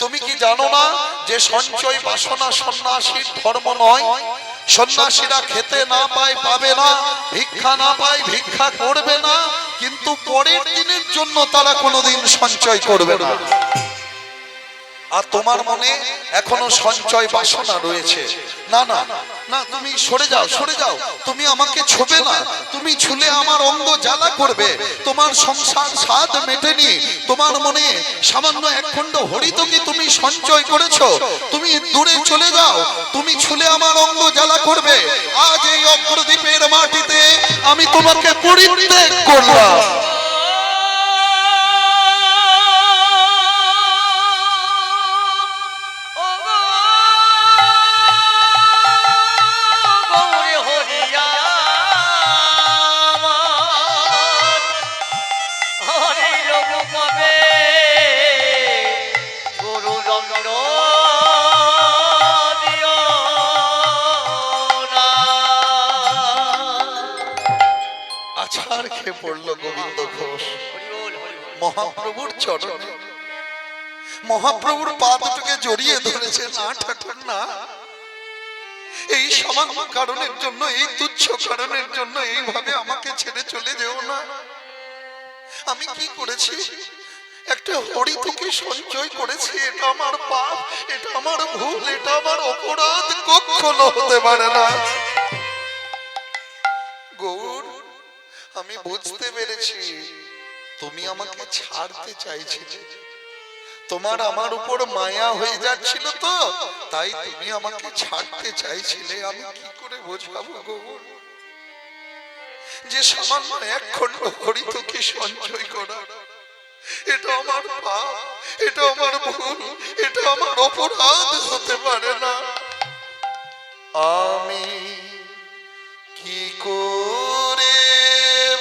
তুমি কি জানো না যে সঞ্চয় বাসনা সন্ন্যাসীর ধর্ম নয়? সন্ন্যাসীরা খেতে না পায় পাবে না, ভিক্ষা না পায় ভিক্ষা করবে না, কিন্তু পরের দিনের জন্য তারা কোনোদিন সঞ্চয় করবে না। আর তোমার মনে এখনো সঞ্চয় বাসনা রয়েছে। না না না, তুমি সরে যাও, সরে যাও। তুমি আমাকে ছোবে না, তুমি ছুলে আমার অঙ্গ জ্বালা করবে। তোমার সংসার স্বাদ মেটেনি, তোমার মনে সামান্য এক খণ্ড হরিতকে তুমি সঞ্চয় করেছো, তুমি দূরে চলে যাও, তুমি ছুলে আমার অঙ্গ জ্বালা করবে। আজ এই অগ্রদ্বীপের মাটিতে আমি তোমাকে পরিত্যাগ করলাম। গোবিন্দ ঘোষ মহাপ্রভুর চরণে, মহাপ্রভুর পা দুটোকে জড়িয়ে ধরেছে। না ঠাকুর না, এই সামান্য কারণের জন্য, এই তুচ্ছ কারণের জন্য এইভাবে আমাকে ছেড়ে চলে যেও না। আমি কি করেছি? একটা হরিতকে সঞ্চয় করেছি, এটা আমার পাপ, এটা আমার ভুল, এটা আমার অপরাধ, কখনো হতে পারে না। গৌর, আমি বুঝতে পেরেছি তুমি আমাকে ছাড়তে চাইছিলে, তোমার আমার উপর মায়া হয়ে যাচ্ছিল তো, তাই তুমি আমাকে ছাড়তে চাইছিলে। আমি কি করে বোঝাবো গৌর যে সামান্য এক খণ্ড হরিতকে সঞ্চয় করা এটা আমার পাপ, এটা আমার ভুল, এটা আমার অপরাধ হতে পারে না। আমি কি করে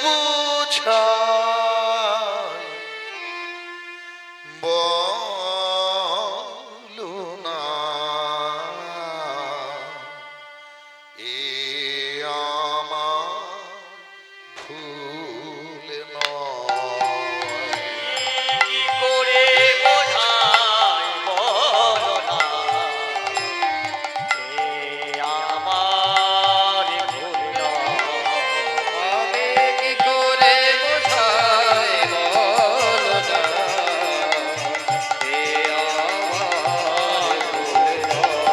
বোঝাই বলো না, এ আমার ভুল নয়। কি করে বোঝাই বলো না, এ আমার ভুল নয়। আমি কি করে বোঝাই বলো না, এ আমার ভুল নয়।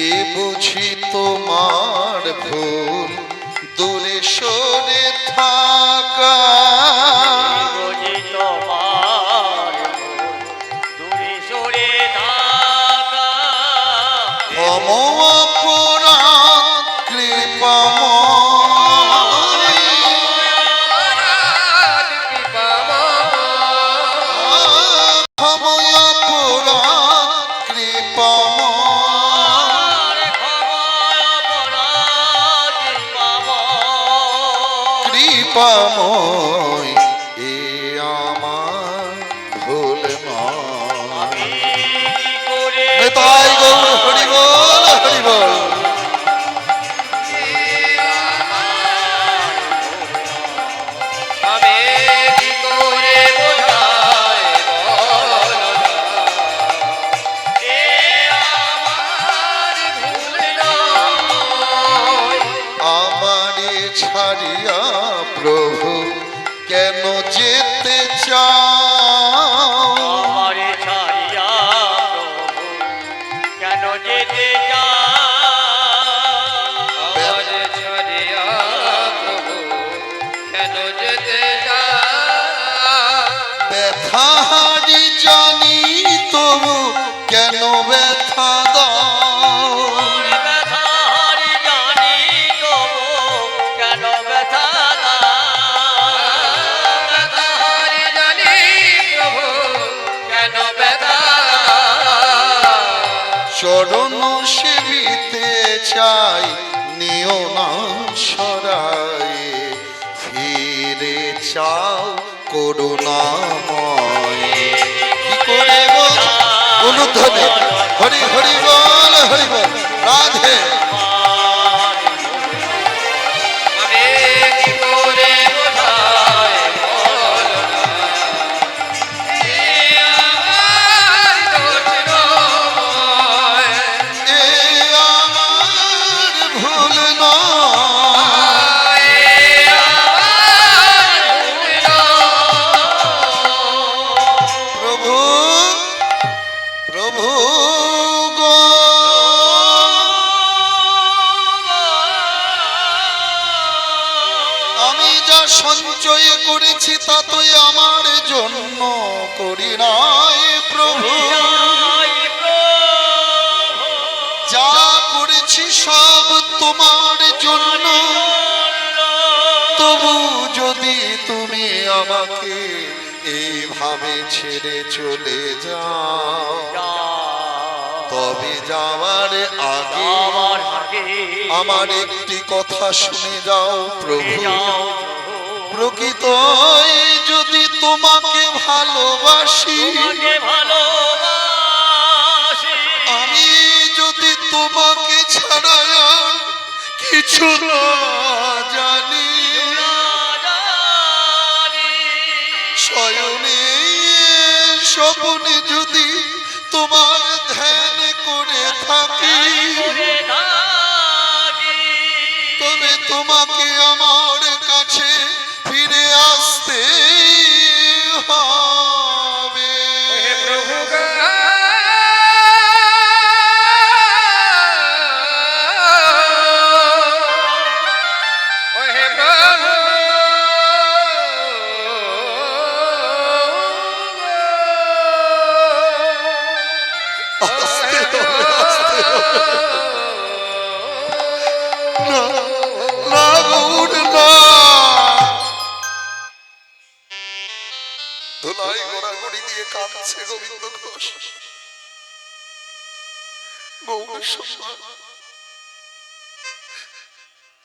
এ বুঝি তোমার ভুল, দূরে সরে থাকা, বুঝি তোমার ভুল, দূরে সরে থাকা। ক্ষম অপরাধ কৃপাময়, অপরাধ কৃপাময়, ক্ষম অপরাধ কৃপাময়, কৃপাময়, এ আমার ভুল নয়। তাই গৌর হরি বল, হরি বল। আমি কি করে বোঝাই বলো না, এ আমার ভুল নয়। আমারে ছাড়িয়া প্রভু কেন যেতে চাও, আমারে ছাড়িয়া প্রভু কেন যেতে চাও? আমার ছাড়িয়া প্রভু কেন যেতে চাও? ব্যথাহারি জানি তবু কেন ব্যথা দাও, ওরে ব্যথাহারি জানি তবু কেন ব্যথা দাও? ব্যথাহারি জানি প্রভু কেন ব্যথা দাও? চরণ সেবিতে চাই নিও না সরাই, ফিরে চাও করুণাময়। কি করে অনুধ্বনি হরি হরি বল, হরি বল, রাধে। আমি কি করে বোঝাই বলো না, এ আমার সঞ্চয় করেছি তা তো আমার জন্য করি নাই প্রভু, যা করেছি সব তোমার জন্য। তবু যদি তুমি আমাকে এইভাবে ছেড়ে চলে যাও, তবে যাওয়ার আগে আমার একটি কথা শুনে যাও প্রভু। প্রকৃত যদি তোমাকে ভালোবাসি, আমি যদি তোমাকে ছাড়া আর কিছু না জানি, শয়নে স্বপ্নে যদি তোমার ধ্যান করে থাকি, তবে তোমাকে আমার কাছে ফিরে আসতে হবে। প্রভু গো, ওহে প্রভু, আস্তে হবে, আস্তে হবে। না, না গৌর না। ধুলাই গোড়াগড়ি দিয়ে কাঁদছে গোবিন্দ ঘোষ। গৌর শোনা,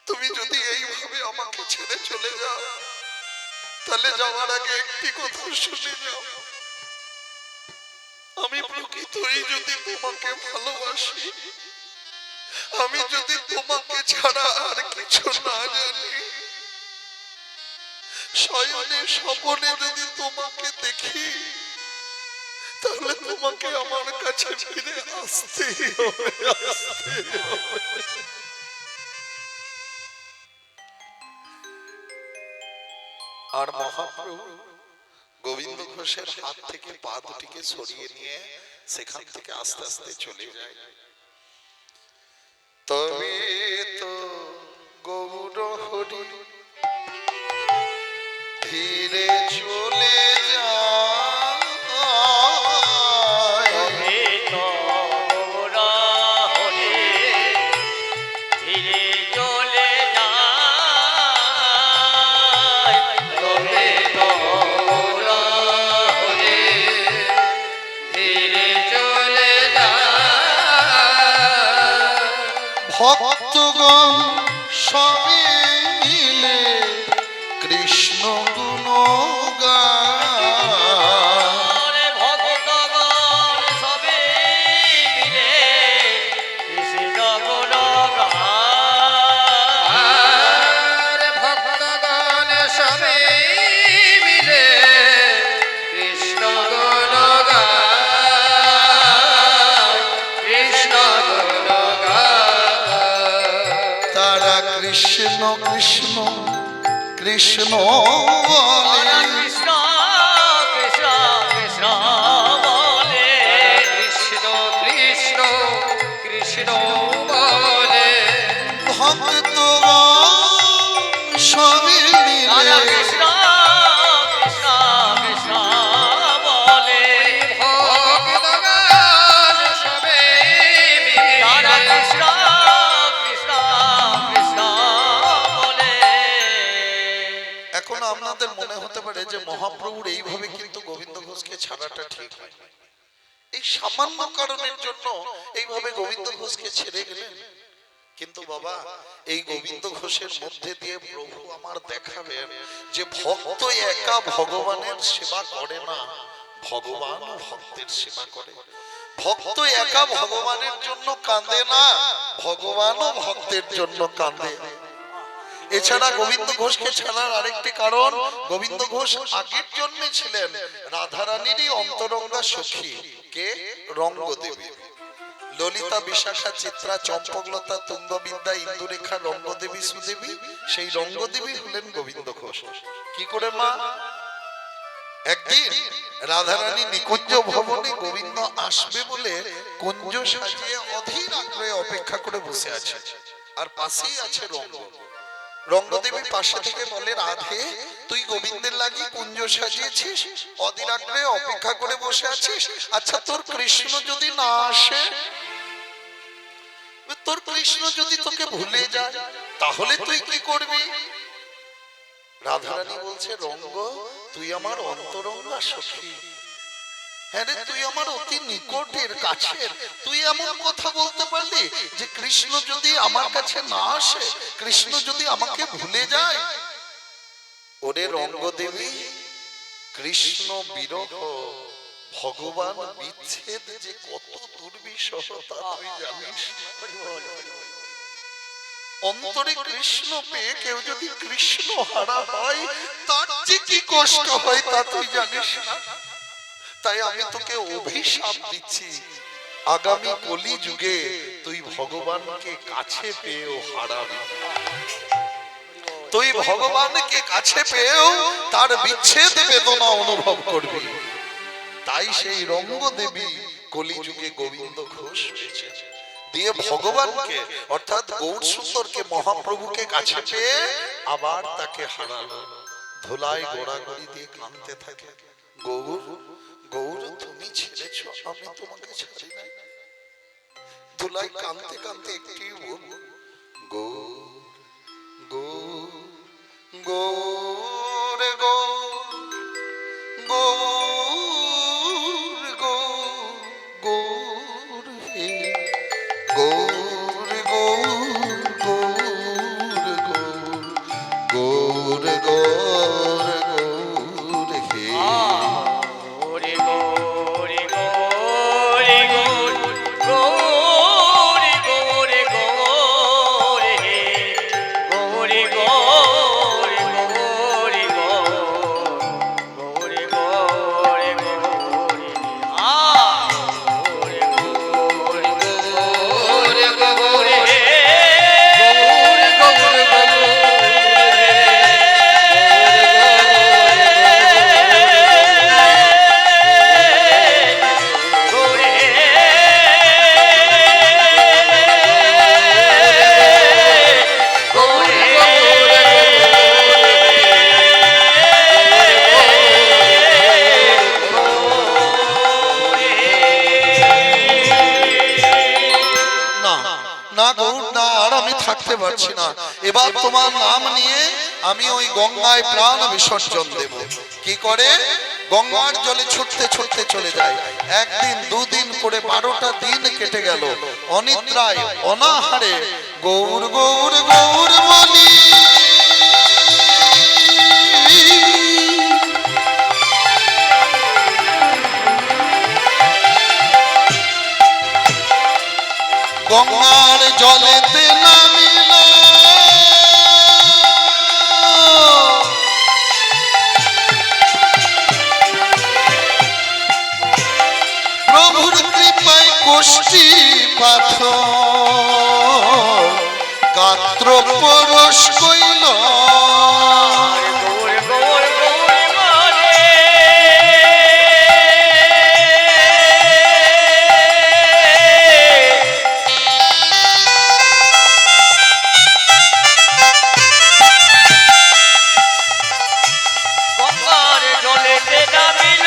তুমি যদি এইভাবে আমাকে ছেড়ে চলে যাও, তাহলে যাওয়ার আগে একটি কথা শুনে যাও। আমি প্রকৃতই যদি তোমাকে ভালোবাসি, আমি যদি তোমাকে ছাড়া আর কিছু না জানি, শয়নে স্বপনে যদি তোমাকে দেখি, তাহলে তোমাকে আমার কাছে ফিরে আসতে হবে, আসতে হবে। আর মহাপ্রভু গোবিন্দ ঘোষের হাত থেকে পা দুটিকে সরিয়ে নিয়ে সেখান থেকে আস্তে আস্তে চলে যায়। তবে তো গৌর হরি ধীরে চলে যায়, ধীরে চলে ধীরে চলে যায়। ভক্তগণ সবে মিলে কৃষ্ণ গুণ গায়। ভক্তগণ সবে মিলে কৃষ্ণ গুণ গায়। আর ভক্তগণ সবে মিলে কৃষ্ণ গুণ গায়, কৃষ্ণ গুণ গায়। তারা কৃষ্ণ কৃষ্ণ কৃষ্ণ বলে, কৃষ্ণ কৃষ্ণ কৃষ্ণ বলে, কৃষ্ণ কৃষ্ণ কৃষ্ণ বলে। ভক্তগণ সবে মিলে কৃষ্ণ কৃষ্ণ কৃষ্ণ বলে, ভক্তগণ সবে মিলে কৃষ্ণ কৃষ্ণ কৃষ্ণ বলে। এখন আপনাদের মনে হতে পারে যে মহাপ্রভুর এইভাবে কিন্তু গোবিন্দ ঘোষকে ছাড়াটা ঠিক হয়। এই সামান্য কারণের জন্য এইভাবে গোবিন্দ ঘোষকে ছেড়ে গেলেন। কিন্তু বাবা, এই গোবিন্দ ঘোষের মধ্যে দিয়ে প্রভু আমার দেখাবেন যে ভক্ত একা ভগবানের সেবা করে না, ভগবান ভক্তের সেবা করে। ভক্ত একা ভগবানের জন্য কাঁদে না, ভগবানও ভক্তের জন্য কাঁদে। এছাড়া গোবিন্দ ঘোষকে ছাড়ার আরেকটি কারণ, গোবিন্দ ঘোষ আগের জন্মে ছিলেন রাধারানীরই অন্তরঙ্গা সখী। কে? রঙ্গদেবী। ললিতা, বিশাখা, চিত্রা, চম্পকলতা, তুঙ্গবিদ্যা, ইন্দুরেখা, রঙ্গদেবী, সুদেবী, সেই রঙ্গদেবী হলেন গোবিন্দ ঘোষ। কি করে মা? একদিন রাধারানী নিকুঞ্জ ভবনে গোবিন্দ আসবে বলে কুঞ্জ সাজিয়ে অধীর আগ্রহে অপেক্ষা করে বসে আছে, আর পাশেই আছে রঙ্গ। রঙ্গদেবী পাশে থেকে বলে, রাধে তুই গোবিন্দের লাগি কুঞ্জ সাজিয়েছিস, অধীর আগ্রহে অপেক্ষা করে বসে আছিস। আচ্ছা তোর কৃষ্ণ যদি না আসে, তোর কৃষ্ণ যদি তোকে ভুলে যায়, তাহলে তুই কি করবি? রাধারানী বলছে, রঙ্গ তুই আমার অন্তরঙ্গা সখী, হ্যাঁ রে তুই আমার অতি নিকটের কাছের, তুই এমন কথা বলতে পারলি যে কৃষ্ণ যদি আমার কাছে না আসে, কৃষ্ণ যদি আমাকে ভুলে যায়। ওরে রঙ্গদেবী, কৃষ্ণ বিরহ, ভগবান বিচ্ছেদ যে কত দুর্বিষহ তা তুই জানিস। অন্তরে কৃষ্ণ পেয়ে কেউ যদি কৃষ্ণ হারা হয়, তার যে কি কষ্ট হয় তা তুই জানিস না। তাই আমি তোকে অভিশাপ দিচ্ছি, আগামী কলি যুগে তুই ভগবানকে কাছে পেয়েও হারাবি, তুই ভগবানকে কাছে পেয়েও তার বিচ্ছেদ বেদনা অনুভব করবি। তাই সেই রঙ্গদেবী কলি যুগে গোবিন্দ ঘোষ পেয়েছেন, দিয়ে ভগবানকে অর্থাৎ গৌর সুন্দরকে মহাপ্রভুকে কাছে পেয়ে আবার তাকে হারালো। ধুলায় গোড়াগড়ি দিয়ে কাঁদতে থাকে, গৌর গৌর তুমি ছেড়েছ, আমি তোমাকে ছাড়ি নাই। ধুলায় কাঁদতে কাঁদতে একটি বল, গৌর গৌর গৌর গৌর গৌর গৌর হে গৌর গৌর গৌর গৌর গৌর গৌর গৌর হে। গৌরে গৌরে গৌরে গৌরে গৌরে গৌরে হে গৌরে গৌরে গৌরে গৌরে গৌরে গৌরে আ গৌরে গৌরে গৌরে গৌরে হে গৌরে গৌরে না না গৌর না, আর আমি থাকতে পারছি না। এবার তোমার নাম নিয়ে আমি ওই গঙ্গায় প্রাণ বিসর্জন দেব। কি করে? গঙ্গার জলে ছুটতে ছুটতে চলে যায়। একদিন দুদিন করে 12টা দিন কেটে গেল অনিদ্রায় অনাহারে। গৌর গৌর গৌর বলি গঙ্গার জলেতে নামিল, প্রভুর কৃপায় কোষ্ঠী পাথর গাত্র পরশ কইল। গৌরে গৌরে গৌরে মানে গঙ্গার জলেতে নামিল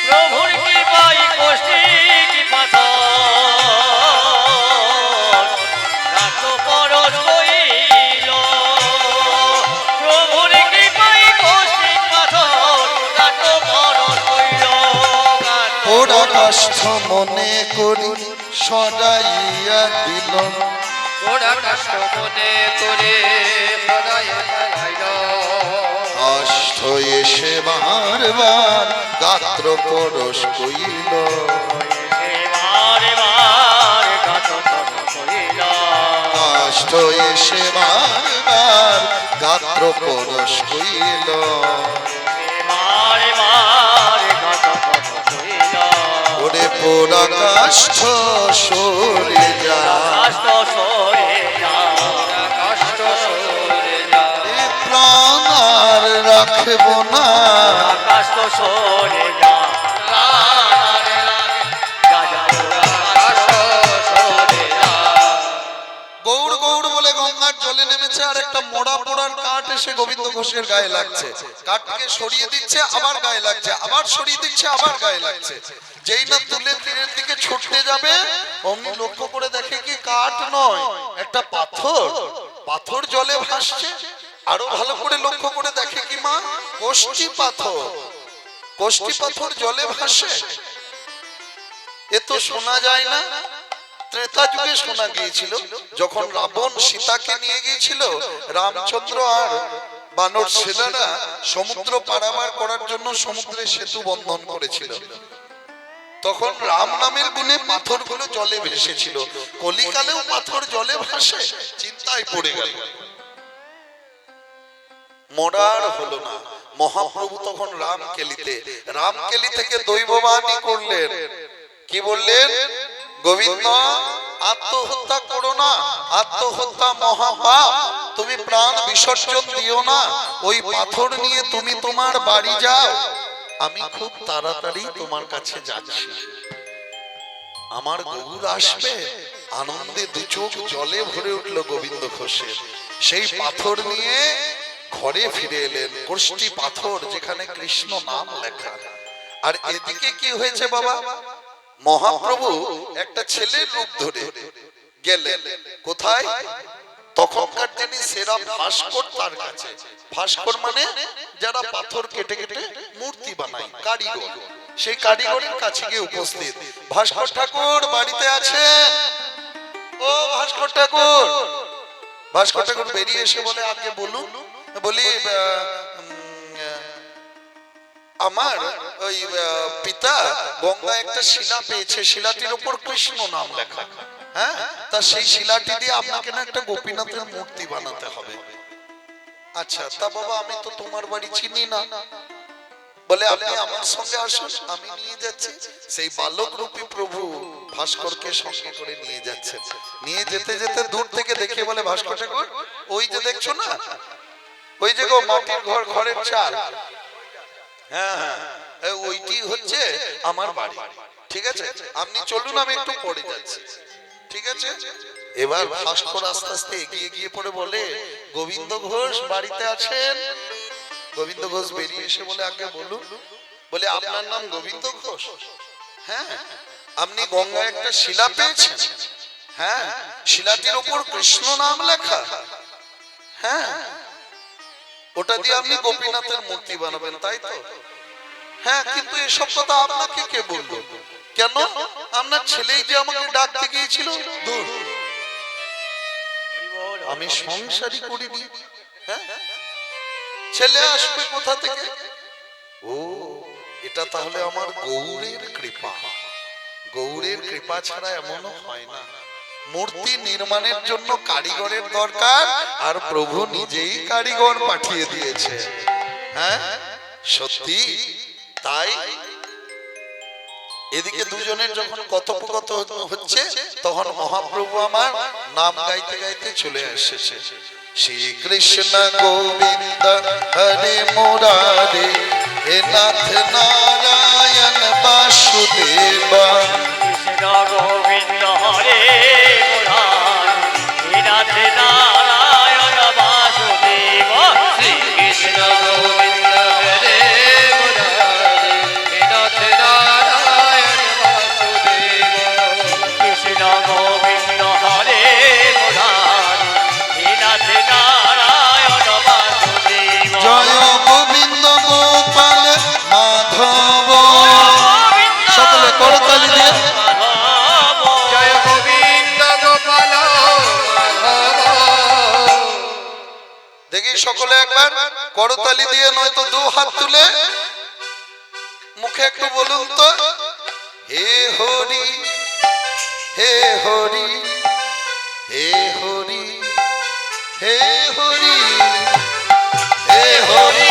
প্রভুর কৃপায় কোষ্ঠী পাথর গাত্র পরশ কইল। প্রভুর কৃপায় কোষ্ঠী পাথর গাত্র পরশ কইল। ওরা কষ্ট মনে করি সদাইয়া দিল, ওরা কষ্ট মনে করে সদাই হারাইল। কষ্ট এসে বারবার গাত্র পরশ কইল। বারে বারে গাত্র পরশ কইল। কষ্ট এসে বারবার গাত্র পরশ কইল। বারে বারে গাত্র পরশ কইল। ওরে পোড়া কাষ্ঠ সরে যা, কষ্ট সরে যা ওরা কষ্ট সরে যায়। এ প্রাণ রাখবো না। আকাশ তো সরে যা যা যা গৌড় গৌড় বলে গঙ্গার জলে নেমেছে, আর একটা মোড়া পোড়ার কাঠ এসে গোবিন্দ ঘোষের গায়ে লাগছে। কাঠকে সরিয়ে দিচ্ছে, আবার গায়ে লাগছে, আবার সরিয়ে দিচ্ছে, আবার গায়ে লাগছে। যেই না তুলে তীরের দিকে ছুটতে যাবে, অমনি লক্ষ্য করে দেখে কি কাঠ নয়, একটা পাথর। পাথর জলে ভাসছে। আরো ভালো করে লক্ষ্য করে দেখে কি মা, কোষ্ঠী পাথর। কোষ্ঠী পাথর জলে ভাসে। এ তো শোনা যায় না। ত্রেতা যুগে শোনা গিয়েছিল, যখন রাবণ সীতাকে নিয়ে গিয়েছিল, রামচন্দ্র আর বানর সেনারা সমুদ্র পারাবার করার জন্য সমুদ্রে সেতু বন্ধন করেছিল। তখন রাম নামের গুণে পাথরগুলো জলে ভেসেছিল। কলিকালেও পাথর জলে ভাসে। চিন্তায় পড়ে গেল, মরার হলো না। মহাপ্রভু তখন রামকেলি থেকে দৈববাণী করলেন। কি বললেন? গোবিন্দ, আত্মহত্যা করো না, আত্মহত্যা মহাপাপ। তুমি প্রাণ বিসর্জন দিও না। ওই পাথর নিয়ে তুমি তোমার বাড়ি যাও। আমি খুব তাড়াতাড়ি তোমার কাছে যাচ্ছি। আমার গৌর আসবে। আনন্দে দু চোখ জলে ভরে উঠল গোবিন্দ ঘোষের। সেই পাথর নিয়ে ঘরে ফিরে এলেন। কোষ্ঠী পাথর, যেখানে কৃষ্ণ নাম লেখা। আর এদিকে কি হয়েছে বাবা? মহাপ্রভু একটা ছেলের রূপ ধরে গেলেন। কোথায়? তখনকার যিনি সেরা ভাস্কর, তার কাছে। ভাস্কর মানে যারা পাথর কেটে কেটে মূর্তি বানায়, কারিগর। সেই কারিগরের কাছে গিয়ে উপস্থিত। ভাস্কর ঠাকুর বাড়িতে আছেন? ও ভাস্কর ঠাকুর। ভাস্কর ঠাকুর বেরিয়ে এসে বলে, আগে বলুন। বলি, আমার ওই পিতা গঙ্গা একটা শিলা পেয়েছে, শিলাটির উপর কৃষ্ণ নাম লেখা। হ্যাঁ, তা সেই শিলাটি দিয়ে আপনাকে না একটা গোপীনাথের মূর্তি বানাতে হবে। আচ্ছা, তা বাবা আমি তো তোমার বাড়ি চিনি না। বলে, আপনি আমার সঙ্গে আসুন, আমি নিয়ে যাচ্ছি। সেই বালক রূপী প্রভু ভাস্করকে সঙ্গে করে নিয়ে যাচ্ছেন। নিয়ে যেতে যেতে দূর থেকে দেখে বলে, ভাস্কর ঠাকুর, ওই যে দেখছো না, ওই যে গো মাটির ঘর, ঘরের চাল, হ্যাঁ হ্যাঁ, ওইটি হচ্ছে আমার বাড়ি। ঠিক আছে, আপনি চলুন, আমি একটু পরে যাচ্ছি। ঠিক আছে। এবার ভাস্কর আস্তে আস্তে এগিয়ে গিয়ে পড়ে বলে, গোবিন্দ ঘোষ বাড়িতে আছেন? গোবিন্দ ঘোষ বেরিয়ে এসে বলে, আগে বলুন। বলে, আপনার নাম গোবিন্দ ঘোষ? হ্যাঁ। আপনি গঙ্গায় একটা শিলা পেয়েছেন? হ্যাঁ। শিলাটির উপর কৃষ্ণ নাম লেখা? হ্যাঁ। ওটা দিয়ে আপনি গোপীনাথের মূর্তি বানাবেন, তাই তো? হ্যাঁ, কিন্তু এসব কথা আপনাকে কে বলবো? কেন? আপনার ছেলেই যে আমাকে ডাকতে গিয়েছিল। দূর, আমি সংসারই করিনি। হ্যাঁ, ছেলে আসবে কোথা থেকে? ও, এটা তাহলে আমার গৌরের কৃপা। গৌরের কৃপা ছাড়া এমনও হয় না। মূর্তি নির্মাণের জন্য কারিগরের দরকার, আর প্রভু নিজেই কারিগর পাঠিয়ে দিয়েছে। হ্যাঁ, সত্যি তাই। এদিকে দুজনের যখন কথোপকথন হচ্ছে, তখন মহাপ্রভু আমার নাম গাইতে গাইতে চলে এসেছে। শ্রী কৃষ্ণ গোবিন্দ হরে মুরারে, হে নাথ নারায়ণ বাসুদেব। কৃষ্ণ গোবিন্দ হরে মুরারি, হে নাথ নারায়ণ বাসুদেব। কৃষ্ণ গোবিন্দ হরে মুরারি, হে নাথ নারায়ণ বাসুদেব। কৃষ্ণ গোবিন্দ হরে মুরারি, হে নাথ নারায়ণ বাসুদেব। জয় গোবিন্দ গোপাল মাধব। সকলে করতালি দিয়ে জয় গোবিন্দ গোপাল মাধব। দেখি সকলে একবার করতালি দিয়ে, নয়তো দু হাত তুলে মুখে একটু বলুন তো, হে হরি হে হরি হে হরি হে হরি হে হরি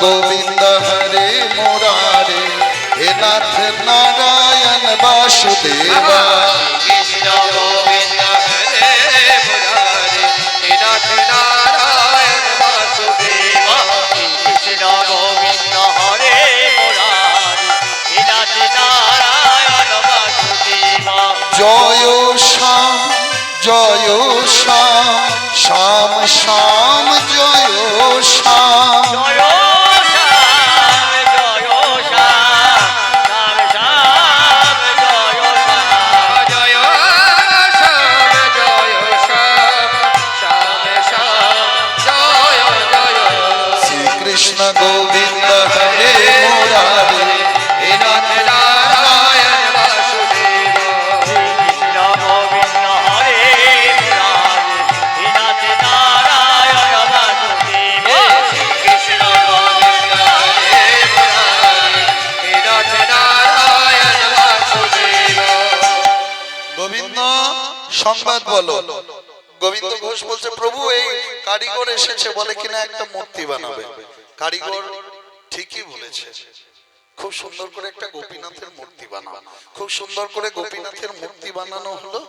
গোবিন্দ হরে মুরারে হে নাথ নারায়ণ বাসুদেবা কৃষ্ণ গোবিন্দ হরে মুরারে হে নাথ নারায়ণ বাসুদেবা কৃষ্ণ গোবিন্দ হরে মুরারি হে নাথ নারায়ণ বাসুদেবা জয় শ্যাম জয় শ্যাম শ্যাম শ্যাম জয় শ্যাম জয় শ্যাম জয় শ্যাম শ্যাম শ্যাম জয় শ্যাম জয় শ্যাম জয় শ্যাম শ্যাম শ্যাম জয় জয় শ্রীকৃষ্ণ গোবিন্দ হরে মুরারে হে নাথ নারায়ণ বাসুদেবা কৃষ্ণ গোবিন্দ হরে মুরারি হে নাথ নারায়ণ বাসুদেবা কৃষ্ণ গোবিন্দ হরে মুরারে হে নাথ নারায়ণ বাসুদেবা গোবিন্দ সংবাদ বলো গোবিন্দ ঘোষ বলছে প্রভু এই কারিগর এসেছে বলে কিনা একটা মূর্তি বানাবে কারিগর ঠিকই বলেছে খুব সুন্দর করে একটা গোপীনাথের মূর্তি বানানো খুব সুন্দর করে গোপীনাথের মূর্তি বানানো হলো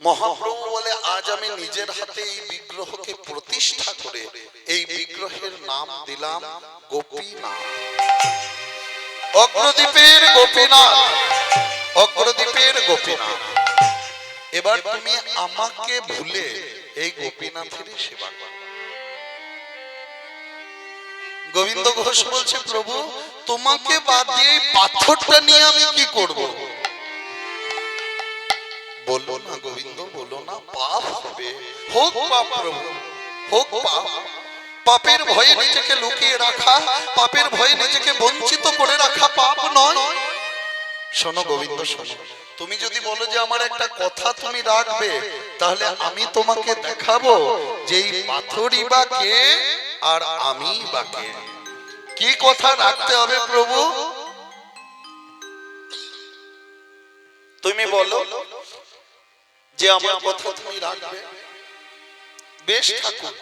মহাপ্রভু বলে আজ আমি নিজের হাতে এই বিগ্রহকে প্রতিষ্ঠা করে এই বিগ্রহের নাম দিলাম গোপীনাথ অগ্রদ্বীপের গোপীনাথ অগ্রদ্বীপের গোপীনাথ এবার তুমি আমাকে ভুলে এই গোপীনাথের সেবা করো গোবিন্দ ঘোষ বলছে প্রভু তোমাকে বাদ দিয়ে এই পাথরটা নিয়ে আমি কি করব বললো না গোবিন্দ বলো না পাপ হবে হোক পাপ প্রভু হোক পাপ পাপের ভয়ে নিজেকে লুকিয়ে রাখা পাপের ভয়ে নিজেকে বঞ্চিত করে রাখা পাপ নয় শোনো গোবিন্দ শোনো তুমি যদি বলো যে আমার একটা কথা তুমি রাখবে তাহলে আমি তোমাকে দেখাবো যে এই পাথরই বা কে আর আমি বা কে কি কথা রাখতে হবে প্রভু তুমি বলো যে আমার কথা তুমি রাখবে বেশ ঠাকুর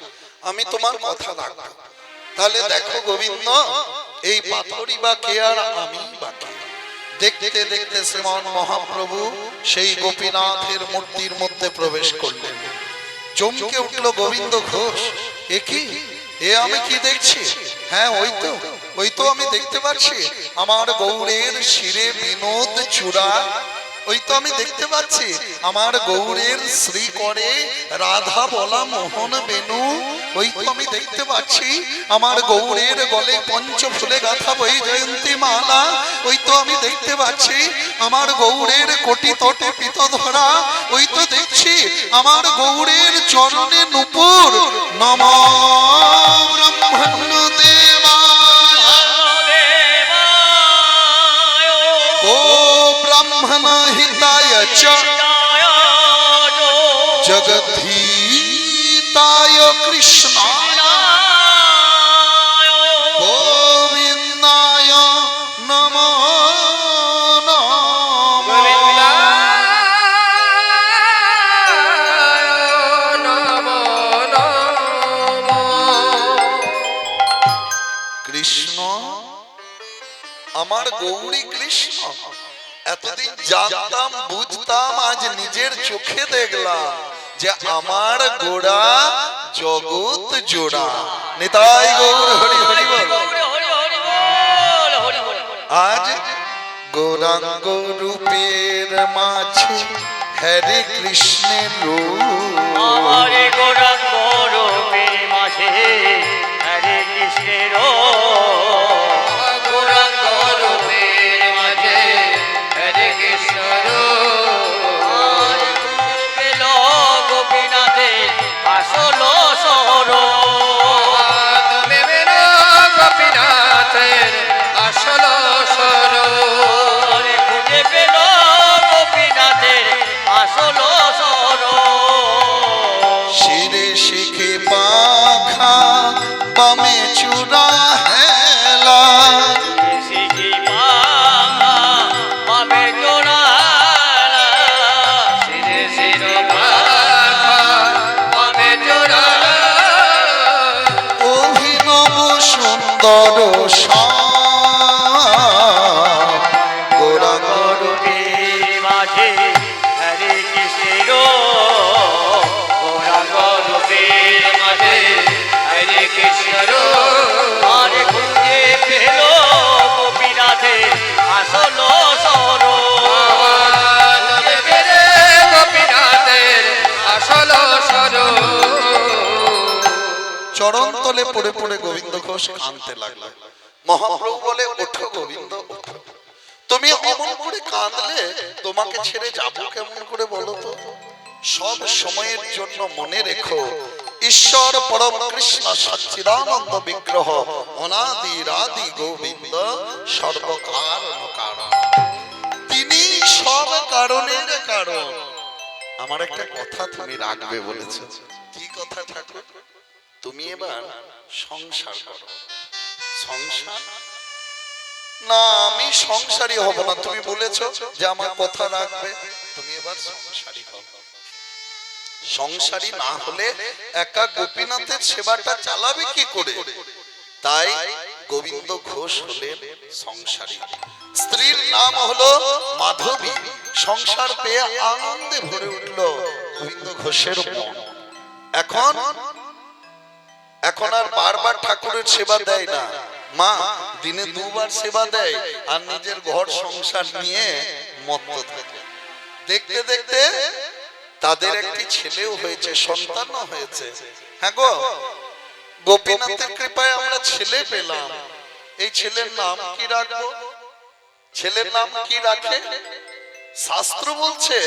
আমি তোমার কথা রাখবো তাহলে দেখো গোবিন্দ এই পাথরই বা কে আর আমি বা কে দেখতে দেখতে শ্রীমান মহাপ্রভু সেই গোপীনাথের মূর্তির মধ্যে প্রবেশ করলেন চমকে উঠল গোবিন্দ ঘোষ এ কি এ আমি কি দেখছি হ্যাঁ ওই তো আমি দেখতে পাচ্ছি আমার গৌরের শিরে বিনোদ চূড়া ওই তো আমি দেখতে পাচ্ছি আমার গৌরের শ্রী করে রাধা বলা মোহন বেনু ওই তো আমি দেখতে পাচ্ছি আমার গৌরের গলে পঞ্চ ফুলে গাথা বই জয়ন্তী মালা ওই তো আমি দেখতে পাচ্ছি আমার গৌরের কোটি তটে পিত ধরা ওই তো দেখছি আমার গৌরের চরণে নূপুর নম ব্রহ্মণ্য দেবায় ও ব্রাহ্মণ হিতায় চ জগদ্ধিতায় কৃষ্ণায় গোবিন্দায় নমো নমঃ কৃষ্ণ আমার গৌরী কৃষ্ণ এতদিন জানতাম বুঝতাম আজ নিজের চোখে দেখলাম যে আমার গোড়া জগৎ জোড়া নিতাই গৌর হরি হরি বল আজ গৌরাঙ্গ রূপের মাঝে হরে কৃষ্ণের রূপ আমারে গৌরাঙ্গ রূপের মাঝে হরে কৃষ্ণের গৌরাঙ্গ রূপের মাঝে হরে কৃষ্ণ পেল গোপীনাথে আসল সর তুমি মেরা গোপীনাথের আসল স্বর খুঁজে পেল গোপীনাথের আসল সর শিরে শিখে পাখা বামে চূড়া হেলা শিখি পাবে জোড়া শিরে শির পাখা পাবে জোড়া অভিনব সুন্দর দর্শন গৌরাঙ্গ রূপের মাঝে হরে কৃষ্ণের গৌরাঙ্গ রূপের মাঝে হরে কৃষ্ণ আরে খুঁজে পেল গোপীনাথে আসল সর গোপীনাথের আসল স্বরূপ। চরণ তলে পড়ে পড়ে গোবিন্দ ঘোষ কাঁদতে লাগলো। মহাপ্রভু বলে, ওঠো গোবিন্দ ওঠো, তুমি অমন করে কাঁদলে তোমাকে ছেড়ে যাবো কেমন করে বলো তো? সব সময়ের জন্য মনে রেখো, ঈশ্বর পরম কৃষ্ণ সচ্চিদানন্দ বিগ্রহ অনাদি রাদি গোবিন্দ সর্বকারণ কারণ, তিনি সব কারণের কারণ। আমার একটা কথা তুমি রাখবে বলেছ। কি কথা ঠাকুর? তুমি এবার সংসার করো। সংসার না, আমি সংসারী হব না। তুমি বলেছো যে আমার কথা রাখবে, তুমি এবার সংসারী হও। সংসারী না হলে একা গোপীনাথের সেবাটা চালাবে কি করে? তাই গোবিন্দ ঘোষ হলেন সংসারী। স্ত্রীর নাম হলো মাধবী। সংসার পেয়ে আনন্দে ভরে উঠল গোবিন্দ ঘোষের মন। এখন আর বারবার ঠাকুরের সেবা দেয় না, মা দিনে দুবার সেবা দেয় আর নিজের ঘর সংসার নিয়ে মত্ত থাকে। দেখতে দেখতে তাদের একটি ছেলেও হয়েছে, সন্তানও হয়েছে। হ্যাঁ গো, গোপীনাথের কৃপায় আমরা ছেলে পেলাম। এই ছেলের নাম কি রাখবো? ছেলের নাম কি রাখে? শাস্ত্র বলছে,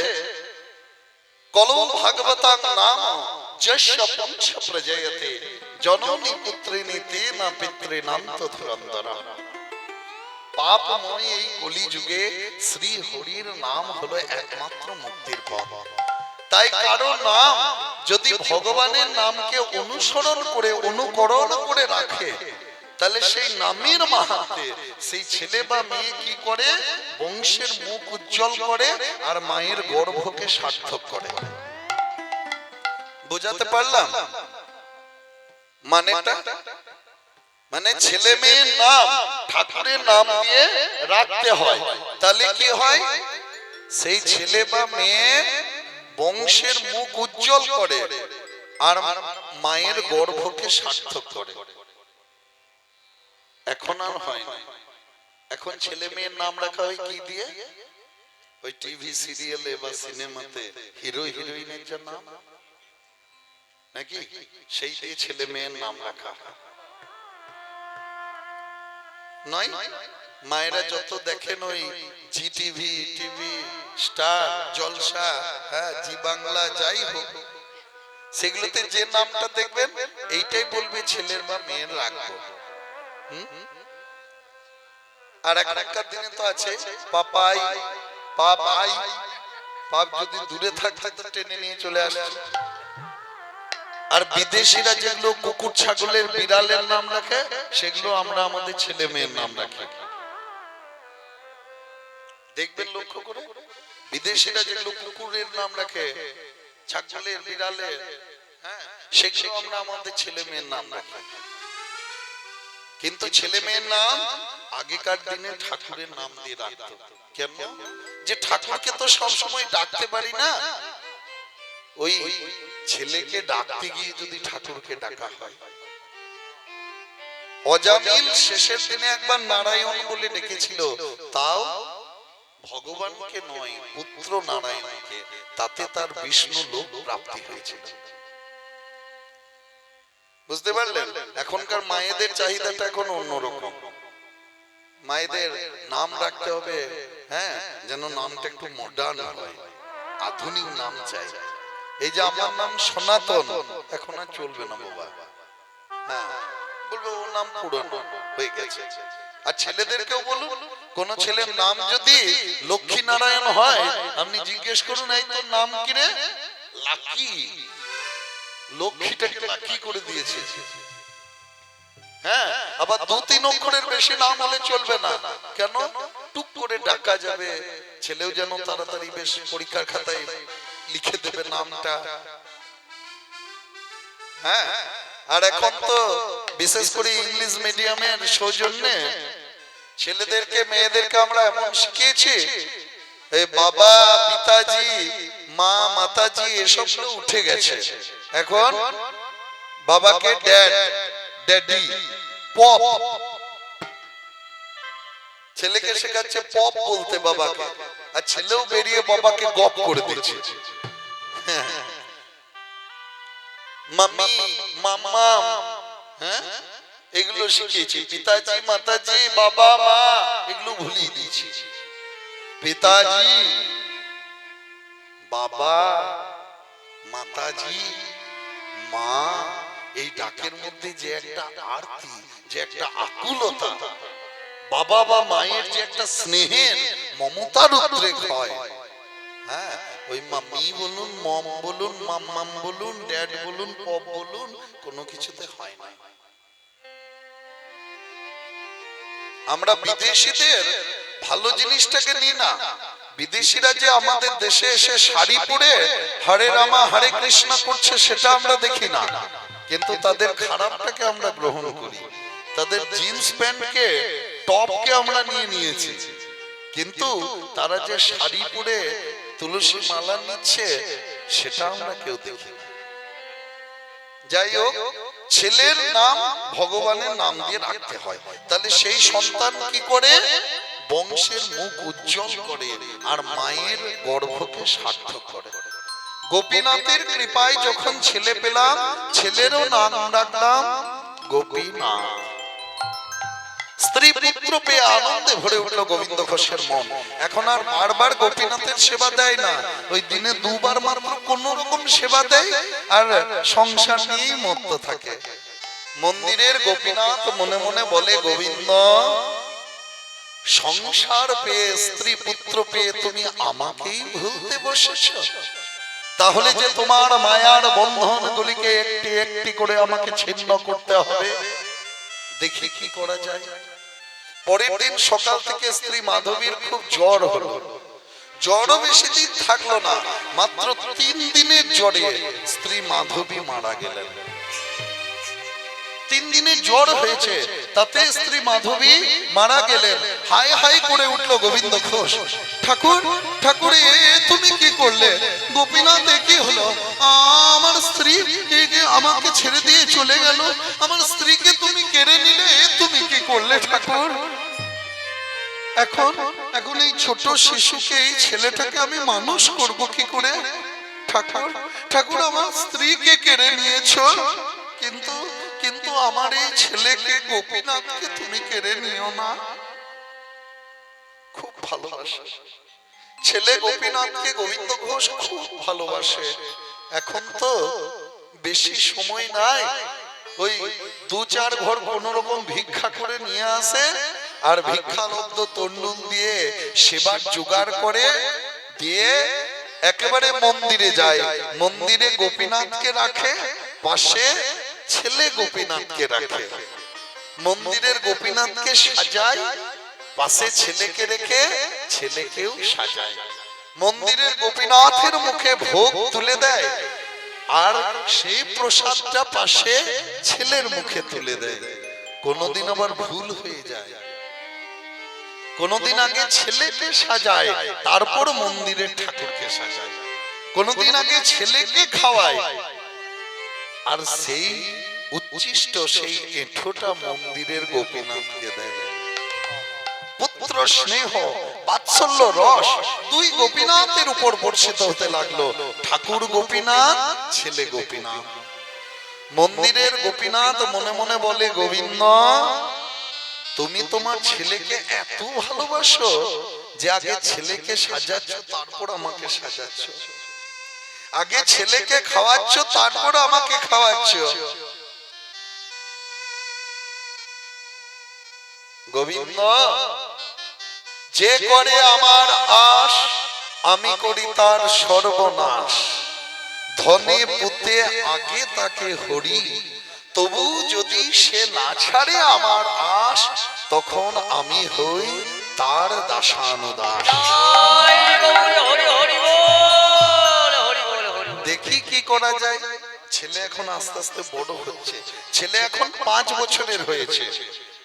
কলৌ ভাগবতাং নাম যস্য পঞ্চ প্রজয়তে জননী পুত্রিণী তেন পিতৃনান্ত ধুরন্ধর। পাপময় এই কলিযুগে শ্রী হরির নাম হলো একমাত্র মুক্তির পথ। তাই কারো নাম যদি ভগবানের নামকে অনুসরণ করে অনুকরণ করে রাখে, তাহলে সেই নামের মাহাত্ম্যে সেই ছেলে বা মেয়ে কি করে? বংশের মুখ উজ্জ্বল করে আর মায়ের গর্ভকে সার্থক করে। বুঝাতে পারলাম মানেটা? মানে ছেলে মেয়ের নাম ঠাকুরের নাম দিয়ে রাখতে হয়, তাহলে কি হয়? সেই ছেলে বা মেয়ে বংশের মুখ উজ্জ্বল করে আর মায়ের গর্ভকে সার্থক করে। এখন আর হয় না। এখন ছেলে মেয়ের নাম রাখা হয় কি দিয়ে? ওই টিভি সিরিয়ালে বা সিনেমাতে হিরো হিরোইনের যে নাম নাকি, সেই দিয়ে ছেলে মেয়ের নাম রাখা নয়। মায়েরা যত দেখেন ওই জি টিভি, টিভি স্টার, জলসা, হ্যাঁ জি বাংলা, যাই হোক, সেগুলোতে যে নামটা দেখবেন এইটাই বলবে ছেলের বা মেয়ের রাখবো। আর এখনকার দিনে তো আছে পাপাই, পাপাই, পাপ যদি দূরে থাকতে তো টেনে নিয়ে চলে আসছে। আর বিদেশিরা যেগুলো কুকুর, ছাগলের, বিড়ালের নাম রাখে, সেগুলো আমরা আমাদের ছেলে মেয়ের নাম রাখি। দেখবেন লক্ষ্য করে, বিদেশিরা যেগুলো কুকুরের নাম রাখে, ছাগলের, বিড়ালের, হ্যাঁ, সেগুলো আমরা আমাদের ছেলে মেয়ের নাম রাখি। কিন্তু ছেলে মেয়ের নাম আগেকার দিনে ঠাকুরের নাম দিয়ে রাখতো। কেন? যে ঠাকুরকে তো সবসময় ডাকতে পারি না, ওই ছেলেকে ডাকতে গিয়ে যদি ঠাকুরকে ডাকা হয়। অজামিল শেষের দিনে একবার নারায়ণ বলে ডেকেছিল, তাও ভগবানকে নয়, পুত্র নারায়ণকে। তাতে তার বিষ্ণু লোক প্রাপ্তি হয়েছিল। বুঝতে পারলেন? এখনকার মায়েদের চাহিদাটা এখন অন্যরকম। মায়েদের নাম রাখতে হবে, হ্যাঁ, যেন নামটা একটু মডার্ন হয়, আধুনিক নাম চাই। এই যে আমার নাম সনাতন, এখন আর চলবে না বাবা, হ্যাঁ, বলবে ও নাম পুরনো হয়ে গেছে। আর ছেলেদেরকেও বলুন, কোন ছেলের নাম যদি লক্ষ্মী নারায়ণ হয়, আপনি জিজ্ঞেস করুন, এই তোর নাম কি রে? লাকি। লক্ষ্মীটাকে লাকি করে দিয়েছে। হ্যাঁ, আবার 2-3 অক্ষরের বেশি নাম হলে চলবে না। কেন? টুক করে ডাকা যাবে, ছেলেও যেন তাড়াতাড়ি বেশ পরীক্ষার খাতায় লিখে দেবে নামটা। হ্যাঁ, আর এখন তো বিশেষ করে ইংলিশ মিডিয়ামের সৌজন্যে ছেলেদেরকে মেয়েদেরকে আমরা এমন শিখিয়েছি, এই বাবা পিতাজি মা মাতাজি এসব তো উঠে গেছে। এখন বাবাকে ড্যাড ড্যাডি পপ, ছেলেকে শেখাচ্ছে পপ বলতে বাবাকে, আর ছেলেও বেরিয়ে বাবাকে গপ করে দিচ্ছে। মাম্মি মাম্মা, হ্যাঁ এগুলো শিখিয়েছি। পিতাজি মাতাজি বাবা মা এগুলো ভুলিয়ে দিয়েছি। পিতাজি বাবা মাতাজি মা, এই ডাকের মধ্যে যে একটা আরতি, যে একটা আকুলতা, বাবা বা মায়ের যে একটা স্নেহের মমতার উদ্রেক হয়, হ্যাঁ ওই মাম্মি বলুন মম বলুন মাম্মাম বলুন ড্যাড বলুন পপ বলুন কোনো কিছুতে হয় না। আমরা বিদেশিদের ভালো জিনিসটাকে নিই না। বিদেশিরা যে আমাদের দেশে এসে শাড়ি পরে হরে রামা হরে কৃষ্ণ করছে সেটা আমরা দেখি না, কিন্তু তাদের খারাপটাকে আমরা গ্রহণ করি। তাদের জিন্স প্যান্টকে টপকে আমরা নিয়ে নিয়েছি, কিন্তু তারা যে শাড়ি পরে তুলসী মালা নিচ্ছে সেটা আমরা কেউ দেখি না। যাই হোক, ছেলের নাম ভগবানের নাম দিয়ে রাখতে হয়, তাহলে সেই সন্তান কি করে বংশের মুখ উজ্জ্বল করে আর মায়ের গর্ভকে সার্থক করে। গোপীনাথের কৃপায় যখন ছেলে পেলাম, ছেলেরও নাম রাখলাম গোপীনাথ। স্ত্রী পুত্র পেয়ে আনন্দে ভরে উঠল গোবিন্দ ঘোষের মন। এখন আর বারবার গোপীনাথের সেবা দেয় না, ওই দিনে দুবার মাত্র কোন রকম সেবা দেয় আর সংসার নিয়েই মত্ত থাকে। মন্দিরের গোপীনাথ মনে মনে বলে, গোবিন্দ সংসার পেয়ে স্ত্রী পুত্র পেয়ে তুমি আমাকেই ভুলতে বসেছ, তাহলে যে তোমার মায়ার বন্ধন গুলিকে একটি একটি করে আমাকে ছিন্ন করতে হবে, দেখি কি করা যায়। পরের দিন সকাল থেকে স্ত্রী মাধবীর খুব জ্বর হলো। জ্বরও বেশি দিন থাকলো না, মাত্র 3 দিনের জ্বরে স্ত্রী মাধবী মারা গেলেন। 3 দিনের জ্বর হয়েছে, তাতে স্ত্রী মাধবী মারা গেলেন। হায় হায় করে উঠলো গোবিন্দ ঘোষ, ঠাকুর ঠাকুর এ তুমি কি করলে? গোপীনাথ কি হলো? আমার স্ত্রী আমাকে ছেড়ে দিয়ে চলে গেল, আমার স্ত্রীকে তুমি কেড়ে নিলে, তুমি কি করলে ঠাকুর? এখন এখন এই ছোট শিশুকে, এই ছেলেটাকে আমি মানুষ করব কি করে? ঠাকুর ঠাকুর আমার স্ত্রীকে কেড়ে নিয়েছো, কিন্তু কিন্তু আমার এই ছেলেকে গোপীনাথকে তুমি কেড়ে নিও না। খুব ভালোবাসে ছেলে গোপীনাথকে, গোবিন্দ ঘোষ খুব ভালোবাসে। এখন তো বেশি সময় নাই, ওই 2-4 ঘর কোন রকম ভিক্ষা করে নিয়ে আসে আর ভিক্ষালব্ধ তন্ডুল দিয়ে সেবার জোগাড় করে দিয়ে একেবারে মন্দিরে যায়। মন্দিরে গোপীনাথকে রাখে, পাশে ছেলে গোপীনাথকে রাখে। মন্দিরের গোপীনাথকে সাজায়, পাশে ছেলেকে রেখে ছেলেকেও সাজায়। মন্দিরের গোপীনাথের মুখে ভোগ তুলে দেয়, আর সেই প্রসাদটা পাশে ছেলের মুখে তুলে দেয়। কোনদিন আবার ভুল হয়ে যায়, কোনদিন আগে ছেলেকে সাজায় তারপর মন্দিরের ঠাকুরকে সাজায়, কোনদিন আগে ছেলেকে খাওয়ায় আর সেই উচ্ছিষ্ট সেই এঁঠোটা মন্দিরের গোপীনাথকে দেয়। পুত্র স্নেহ বাৎসল্য রস দুই গোপীনাথের উপর বর্ষিত হতে লাগলো। ঠাকুর গোপীনাথ, ছেলে গোপীনাথ। মন্দিরের গোপীনাথ মনে মনে বলে, গোবিন্দ তুমি তোমার ছেলেকে এত ভালোবাসো যে আগে ছেলেকে সাজাচ্ছ তারপর আমাকে সাজাচ্ছ, আগে ছেলেকে খাওয়াচ্ছ তারপর আমাকে খাওয়াচ্ছ। গোবিন্দ যে করে আমার আশ আমি করি তার সর্বনাশ, ধনে পুতে আগে তাকে হরি, তবু যদি সে না ছাড়ে আমার আশ তখন আমি হই তার দাসানুদাস। দেখি কি করা যায়। ছেলে এখন আস্তে আস্তে বড় হচ্ছে, ছেলে এখন 5 বছরের হয়েছে।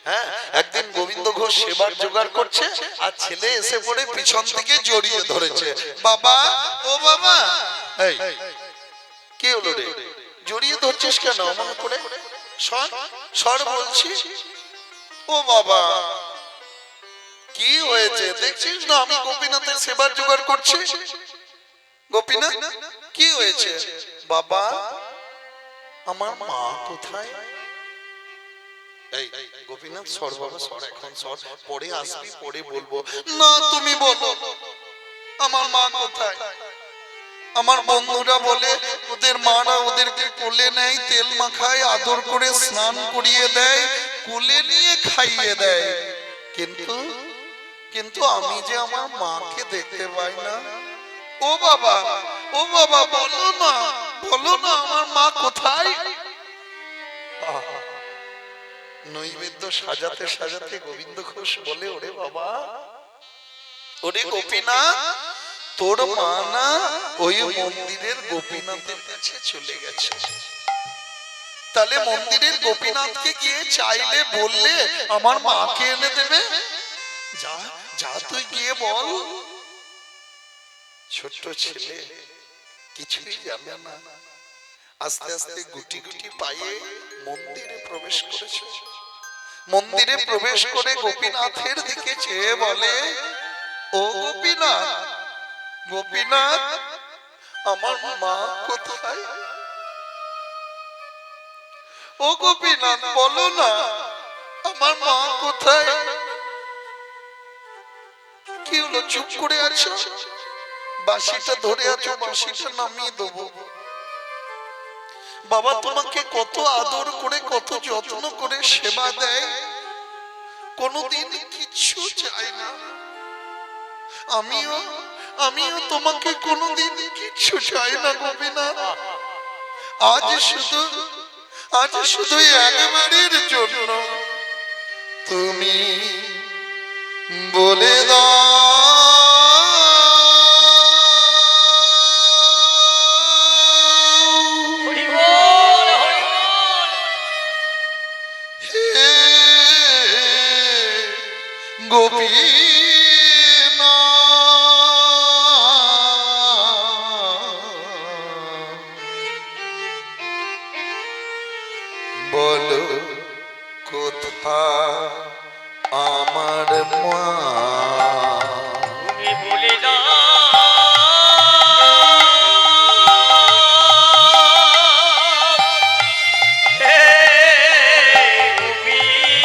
হ্যাঁ, একদিন গোবিন্দ ঘোষ সেবার জোগাড় করছে আর ছেলে এসে পড়ে পিছন থেকে জড়িয়ে ধরেছে। বাবা, ও বাবা, এই কি হলো রে, জড়িয়ে ধরছিস কেন অমন করে? সর সর বলছি। ও বাবা, কি হয়েছে দেখছিস না আমি গোপীনাথের সেবার জোগাড় করছি। গোপীনাথ, কি হয়েছে? বাবা, আমার মা কোথায়? এই গোপীনাথ, সর বাবা সর, এখন সর, পরে আসবি, পরে বলবো। না, তুমি বলো আমার মা কোথায়? আমার বন্ধুরা বলে ওদের মারা ওদেরকে কোলে নেয়, তেল মাখায়, আদর করে স্নান করিয়ে দেয়, কোলে নিয়ে খাইয়ে দেয়, কিন্তু কিন্তু আমি যে আমার মাকে দেখতে পাই না। ও বাবা, ও বাবা, বলো না, বলো না আমার মা কোথায়? নৈবেদ্য সাজাতে সাজাতে গোবিন্দ ঘোষ বলে, ওরে বাবা, ওরে গোপীনাথ, তোর মা না ওই মন্দিরের গোপীনাথের কাছে চলে গেছে। তাহলে মন্দিরের গোপীনাথকে গিয়ে চাইলে বললে আমার মাকে এনে দেবে। যা যা, তুই গিয়ে বল। ছোট্ট ছেলে কিছুই জানে না, আস্তে আস্তে গুটি গুটি পায়ে মন্দিরে প্রবেশ করেছে। মন্দিরে প্রবেশ করে গোপীনাথের দিকে চেয়ে বলে, ও গোপীনাথ, গোপীনাথ, আমার মা কোথায়? ও গোপীনাথ, বলো না আমার মা কোথায়? কি হলো, চুপ করে আছো? বাঁশিটা ধরে আছো, বাঁশিটা নামিয়ে দেবো। বাবা তোমাকে কত আদর করে, কত যত্ন করে সেবা দেয়, কোনদিন কিচ্ছু চাই না। আমিও তোমাকে কোনদিন কিচ্ছু চাই না গোপীনাথ। আজ শুধু একবারের জন্য তুমি বলে দাও, হরি বল, হরি বল। হে গোপীনাথ, বলো কোথায় আমার মা? তুমি বলে দাও, হে গোপীনাথ।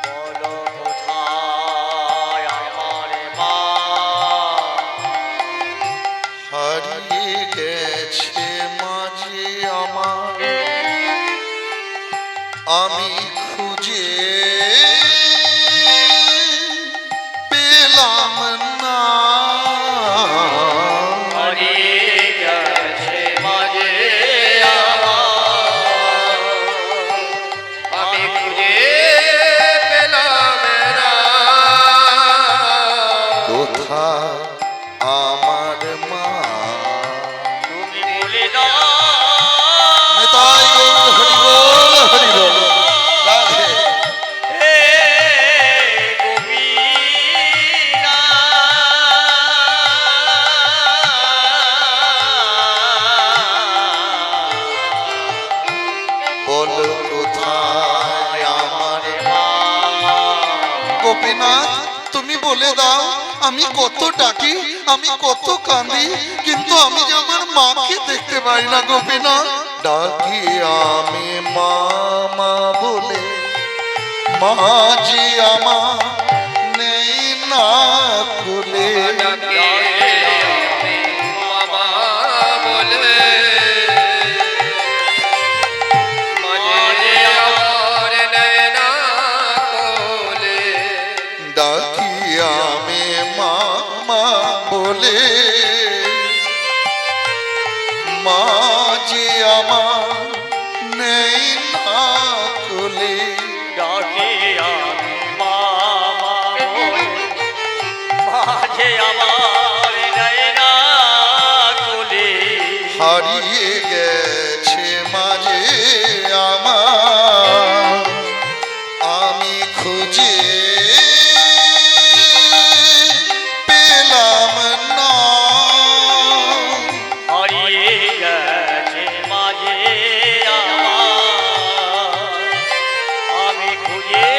বলো কোথায় আমার মা? হারিয়ে গেছে মাঝে আমার, আমি খুঁজে পেলাম না। হারিয়ে গেছে মাঝে আমার, আমি খুঁজে পেলাম না। কোথায় আমার মা? তুমি বলে দাও, নিতাই গৌর হরি বল, হরি বল, রাধে। হে গোপীনাথ। বলো কোথায় আমার মা, গোপীনাথ, তুমি বলে দাও, আমি কত ডাকি, আমি কত কাঁদি, কিন্তু আমি যে আমার মাকে দেখতে পাই না গোপীনাথ। ডাকি আমি মা মা বলে, মা যে আমার নেই না কোলে। ডাকে আমি মামা বলে, মাঝে আমার নয়না কোলে। ডাকি আমি মা মা বলে, মা যে আমার নেই বলে ডাকে আমি মামা বলে মাঝে আমার নয়না কোলে হারিয়ে গেছে মাঝে আমার আমি খুঁজে পেলাম না হারিয়ে গেছে মাঝে আমার আমি খুঁজে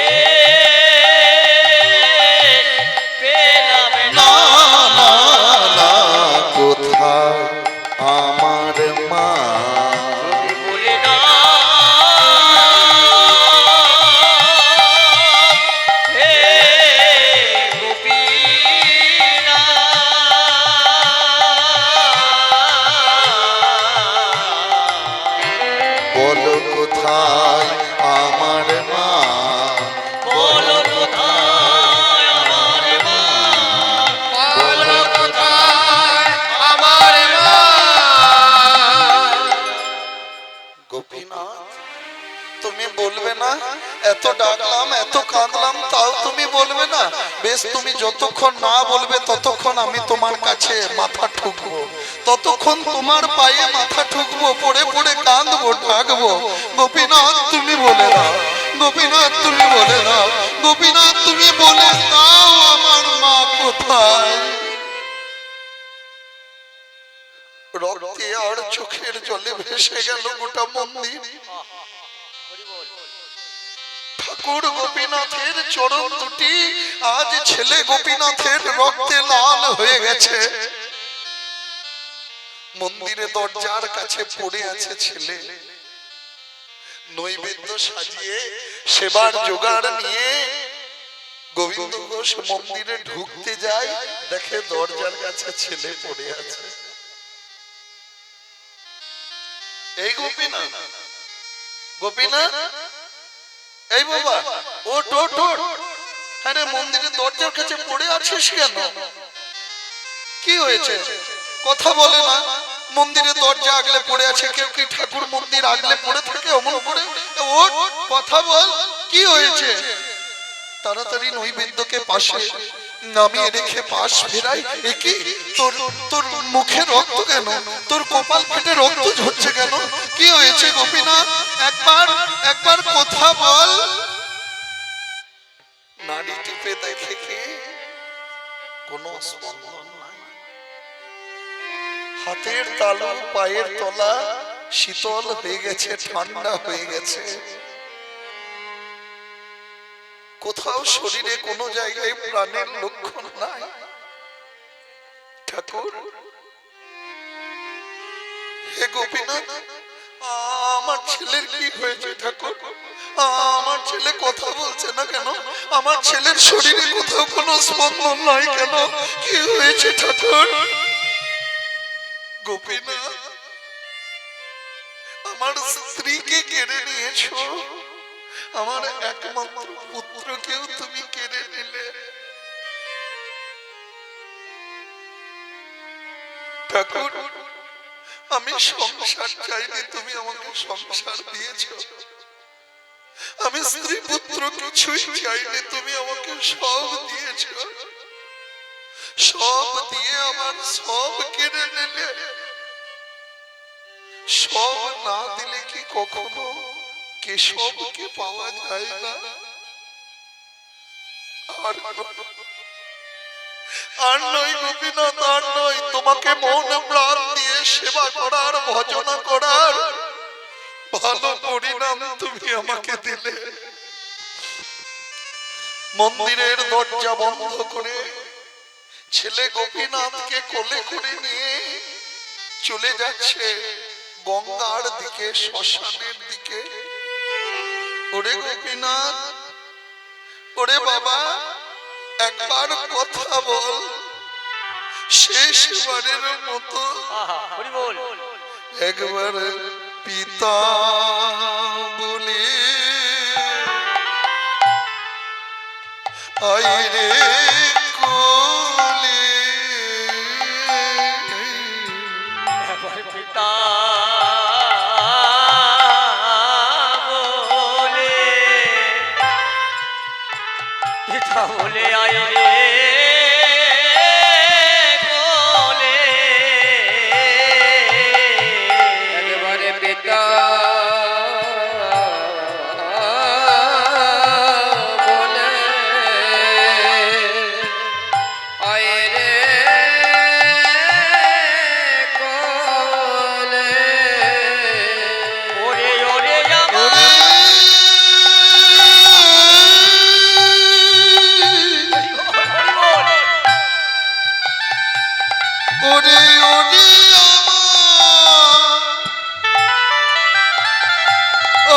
পেলাম না না না না কোথায় আমার মা বলে না হে গোপীনা বলো কোথায় আমার মা বলো কোথায় আমার মা বলো কোথায় আমার মা গোপীনাথ তুমি বলবে না এত ডাকলাম এত কাঁদলাম তাও তুমি বলবে না বেশ তুমি যতক্ষণ না বলবে ততক্ষণ আমি তোমার কাছে মাথা ঠুকবো ততক্ষণ তোমার পায়ে মাথা ঠুকবো পড়ে পড়ে কাঁদবো ডাকবো গোপীনাথ তুমি বলে দাও গোপীনাথ তুমি বলে দাও গোপীনাথ তুমি বলে দাও আমার মা কোথায় রক্তে আর চোখের জলে ভেসে গেল গোটা মন্দির ঠাকুর গোপীনাথের চরণ দুটি আজ ছেলে গোপীনাথের রক্তে লাল হয়ে গেছে মন্দিরে দরজার কাছে পড়ে আছে ছেলে নৈবেদ্য সাজিয়ে সেবার জোগাড় নিয়ে গোবিন্দ ঘোষ মন্দিরে ঢুকতে যায় দেখে দরজার কাছে ছেলে পড়ে আছে এই গোপীনাথ গোপীনাথ এই বাবা ওঠ ওঠ ওঠ আরে মন্দিরের দরজার কাছে পড়ে আছিস কেন কি হয়েছে কথা বলে না মন্দিরে দরজা আগলে পড়ে আছে কেউ কি ঠাকুর মন্দির আগলে পড়ে থাকে অমন করে ওঠ কথা বল কি হয়েছে তাড়াতাড়ি নৈবেদ্যকে পাশে নামিয়ে রেখে পাশ ফেরাই কি তোর তোর মুখে রক্ত কেন তোর কপাল ফেটে রক্ত ঝরছে কেন কি হয়েছে গোপীনাথ একবার একবার কথা বল নাড়ি টিপে দেখে কি কোনো স্পন্দন নাই হাতের তালু পায়ের তলা শীতল হয়ে গেছে ঠান্ডা হয়ে গেছে কোথাও শরীরে কোনো জায়গায় প্রাণের লক্ষণ নাই ঠাকুর হে গোপীনাথ আমার ছেলের কি হয়েছে ঠাকুর আমার ছেলে কথা বলছে না কেন আমার ছেলের শরীরে কোথাও কোনো স্পন্দন নাই কেন কি হয়েছে ঠাকুর গোপীনাথ আমার স্ত্রীকে কেড়ে নিয়েছো আমার একমাত্র পুত্রকেও তুমি কেড়ে নিলে ঠাকুর আমি সংসার চাইনি তুমি আমাকে সংসার দিয়েছো আমি স্ত্রী পুত্র কিছুই চাইনি তুমি আমাকে সব দিয়েছো সব দিয়ে আমার সব কেড়ে নিলে সব না দিলে কি কখনো কেশবকে পাওয়া যায় না আর নয় গোপীনাথ আর নয় তোমাকে মন প্রাণ দিয়ে সেবা করার ভজনা করার ভালো পরিণাম তুমি আমাকে দিলে মন্দিরের দরজা বন্ধ করে ছেলে গোপীনাথকে কোলে করে নিয়ে চলে যাচ্ছে গঙ্গার দিকে শ্মশানের দিকে ওরে গোপীনাথ ওরে বাবা একবার কথা বল শেষবারের মতো একবার পিতা বলে আইরে কোলে পিতা বলে বলে আয় রে কোলে একবারে পিতা বলে আয় রে কোলে ওরে ওরে আমার ওরে ওরে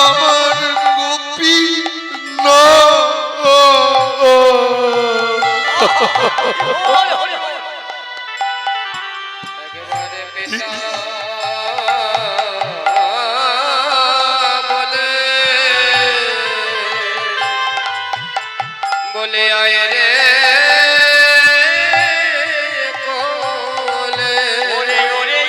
আমার গোপী না একবারে পিতা বলে বলে আয় রে কোলে ওরে ওরে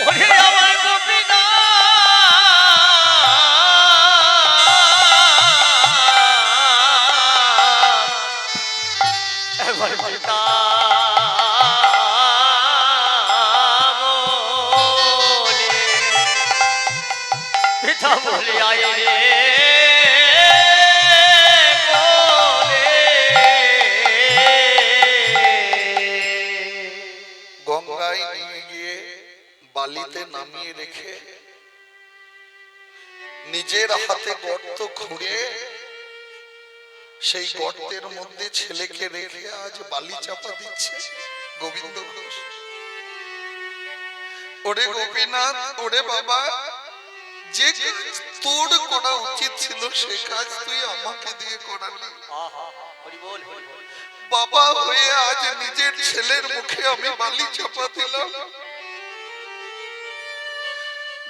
ওরে আমার গোপীনা এবার পিতা বলে পিতা বলে আয় রে গঙ্গায় নিয়ে গিয়ে বালিতে নামিয়ে রেখে নিজের হাতে গর্ত খুঁড়ে সেই গর্তের মধ্যে ছেলেকে রেখে আজ বালি চাপা দিচ্ছে গোবিন্দ ঘোষ। ওরে গোপীনাথ, ওরে বাবা, যে কাজ তোর করা উচিত ছিল সে কাজ তুই আমাকে দিয়ে করালি। হরি বল হরি বল বাবা হয়ে আজ নিজের ছেলের মুখে আমি বালি চাপা দিলাম।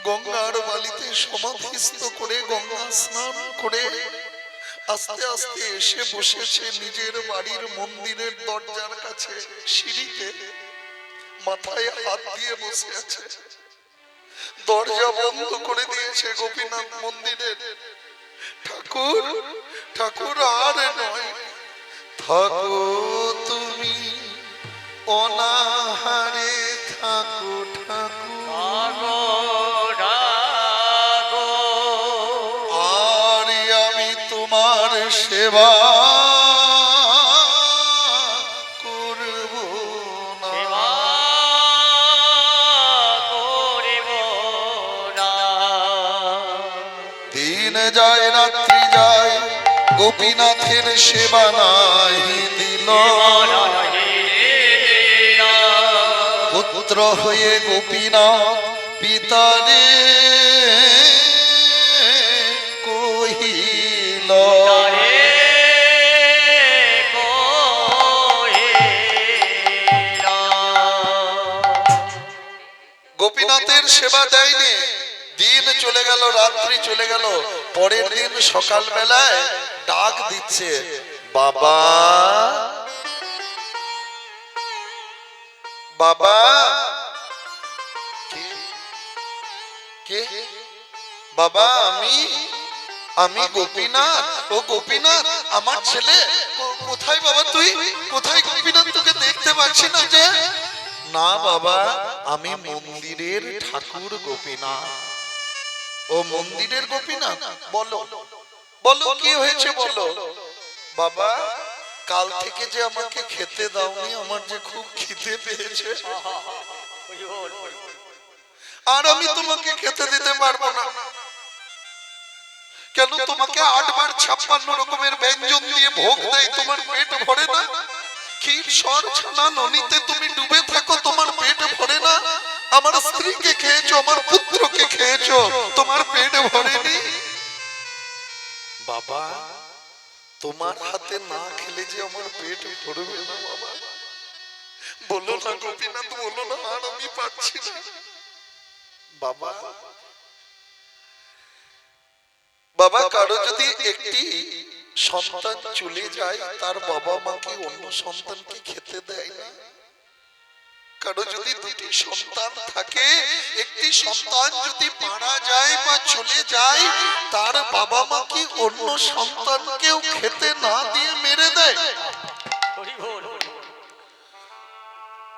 গঙ্গার বালিতে সমাধিস্থ করে গঙ্গা স্নান করে আস্তে আস্তে এসে বসেছে নিজের বাড়ির মন্দিরের দরজার কাছে সিঁড়িতে, মাথায় হাত দিয়ে বসে আছে। দরজা বন্ধ করে দিয়েছে গোপীনাথ মন্দিরের। ঠাকুর, ঠাকুর আর নয়, থাকো তুমি অনাহারে থাকো ঠাকুর, আর আমি তোমার সেবা করব না। দিন যায় রাত্রি যায় গোপীনাথের সেবা নাহি দিল। পুত্র হয়ে গোপীনাথ পিতারে কহিল, গোপীনাথের সেবা দেয়নি। দিন চলে গেল, রাত্রি চলে গেল। পরের দিন সকাল বেলায় ডাক দিচ্ছে, বাবা বাবা। কে? বাবা আমি গোপীনাথ। ও গোপীনাথ, আমার ছেলে কোথায়? বাবা তুই কোথায়? গোপীনাথ, তোকে দেখতে পাচ্ছি না যে। না বাবা, আমি মন্দিরের ঠাকুর গোপীনাথ। ও মন্দিরের গোপীনাথ? বলো বলো কি হয়েছে বলো। বাবা, কাল থেকে যে আমাকে খেতে দাওনি, আমার যে খুব খিদে পেয়েছে, আর আমি তোমাকে খেতে দিতে পারবো না। কেন? তোমাকে 8 বার 56 রকমের ব্যঞ্জন দিয়ে ভোগ দেয়, তোমার পেট ভরে না? ক্ষীর সর ছানা ননিতে তুমি ডুবে থাকো, তোমার পেট ভরে না? আমার স্ত্রীকে খেয়েছো, আমার পুত্রকে খেয়েছো, তোমার পেট ভরেনি? বাবা, তোমার হাতে না খেলে যে আমার পেট ভরবে না বাবা। বলো না গোপীনাথ, বলো না, আর আমি পাচ্ছি না। বাবা, বাবা, কারো যদি একটি সন্তান চলে যায়, তার বাবা মাকে অন্য সন্তানকে খেতে দেয় না। কারো যদি দুটি সন্তান থাকে, একটি সন্তান যদি মারা যায় বা চলে যায়, তার বাবা মা কি অন্য সন্তানকেও খেতে না দিয়ে মেরে দেয়?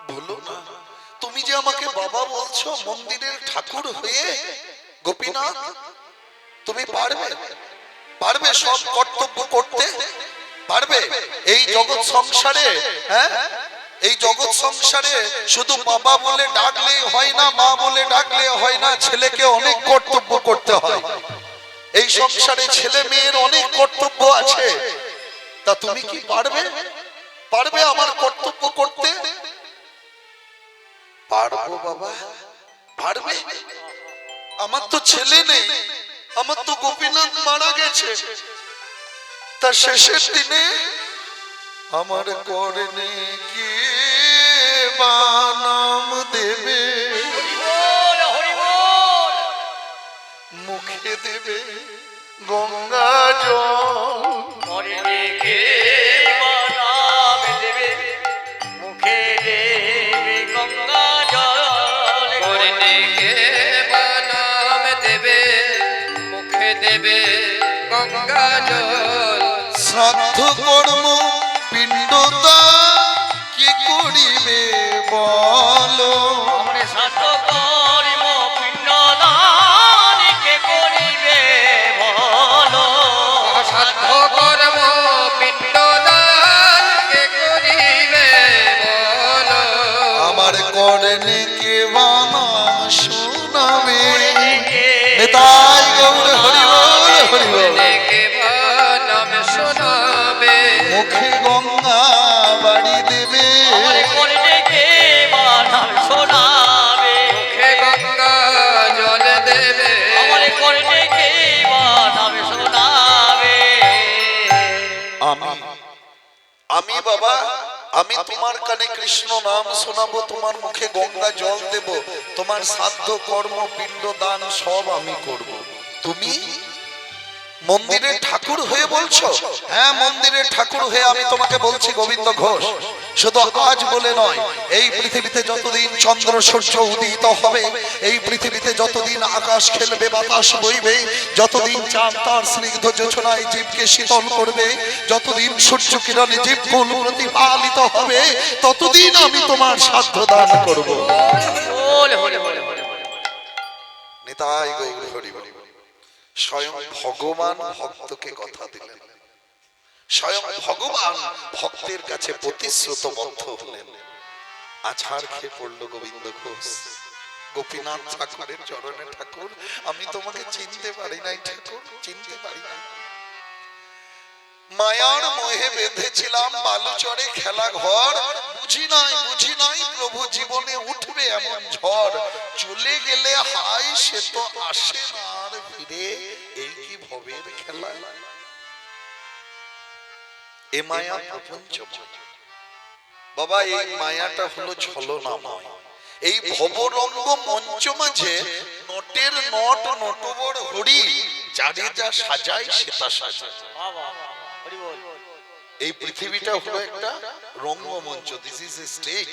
বলো না, তুমি যে আমাকে বাবা বলছো মন্দিরের ঠাকুর হয়ে, গোপীনাথ, তুমি পারবে পারবে সব কর্তব্য করতে? পারবে? এই জগৎ সংসারে, হ্যাঁ, এই জগৎ সংসারে শুধু বাবা বলে ডাকলে হয় না, মা বলে ডাকলে হয় না, ছেলেকে অনেক কর্তব্য করতে হয়। এই সংসারে ছেলে মেয়ের অনেক কর্তব্য আছে। তা তুমি কি পারবে? পারবে আমার কর্তব্য করতে? পারবো বাবা, পারবে। আমার তো ছেলে নেই, আমার তো গোপীনাথ মারা গেছে। তার শেষের দিনে আমার করনে কি বানাম দেবে, মুখে দেবে গঙ্গা জল, মুখে দেবে গঙ্গা জল, করনেকে বানাম দেবে, মুখে দেবে গঙ্গা জল। শ্রাদ্ধ কর্ম পিণ্ডদান কি করিবে বলো, আমরা শ্রাদ্ধ করিব পিণ্ডদান কে করিবে বলো, সাধ্য কর্ম পিণ্ডদান কে করিবে বলো। আমার করনে কে বানাম শোনাবে। কে নেতাই গৌর হরি বল, হরি বল। করনেকে বানাম শোনাবে, মুখে গঙ্গা বাড়ি দেবে, আমার করনে কে বানাম শোনাবে, মুখে গঙ্গা জল দেবে। আমার করনে কে বানাম শোনাবে। আমি বাবা, আমি তোমার কানে কৃষ্ণ নাম শোনাবো, তোমার মুখে গঙ্গা জল দেব, তোমার সাধ্য কর্ম পিণ্ড দান সব আমি করব। তুমি মন্দিরের ঠাকুর হয়ে বলছো? হ্যাঁ, মন্দিরের ঠাকুর হয়ে আমি তোমাকে বলছি গোবিন্দ ঘোষ। শুধু আজ বলে নয়, এই পৃথিবীতে যতদিন চন্দ্র সূর্য উদিত হবে, এই পৃথিবীতে যতদিন আকাশ খেলবে, বাতাস বইবে, যতদিন চাঁদ তার স্নিগ্ধ যোছনায় জীবকে শীতল করবে, যতদিন সূর্য কিরণে জীবকুল প্রতিপালিত হবে, ততদিন আমি তোমার সাধ্য দান করব। বল হরি বল, নিতাই গৌর হরি বল। স্বয়ং ভগবান ভক্তকে কথা দিলেন, স্বয়ং ভগবান ভক্তের কাছে প্রতিশ্রুতবদ্ধ হলেন। আছাড় খেয়ে পড়লো গোবিন্দ ঘোষ। গোপীনাথ ঠাকুরের চরণে, ঠাকুর আমি তোমাকে চিনতে পারি নাই, ঠাকুর চিনতে পারি না। মায়ার মোহে বেঁধেছিলাম বালুচরে খেলা ঘর, বুঝি নাই প্রভু জীবনে উঠবে এমন ঝড়। চলে গেলে হাই সে তো আসে না আর ফিরে, এই কি ভবের খেলা। এ মায়া প্রপঞ্চ বাবা, এই মায়াটা হলো ছলনাময়। এই ভবরঙ্গ মঞ্চ মাঝে নটের নট নটবর হরি, যারে যা সাজায় সেটা সাজায়। হরি বল। এই পৃথিবীটা হলো একটা রঙ্গমঞ্চ, দিস ইজ এ স্টেজ।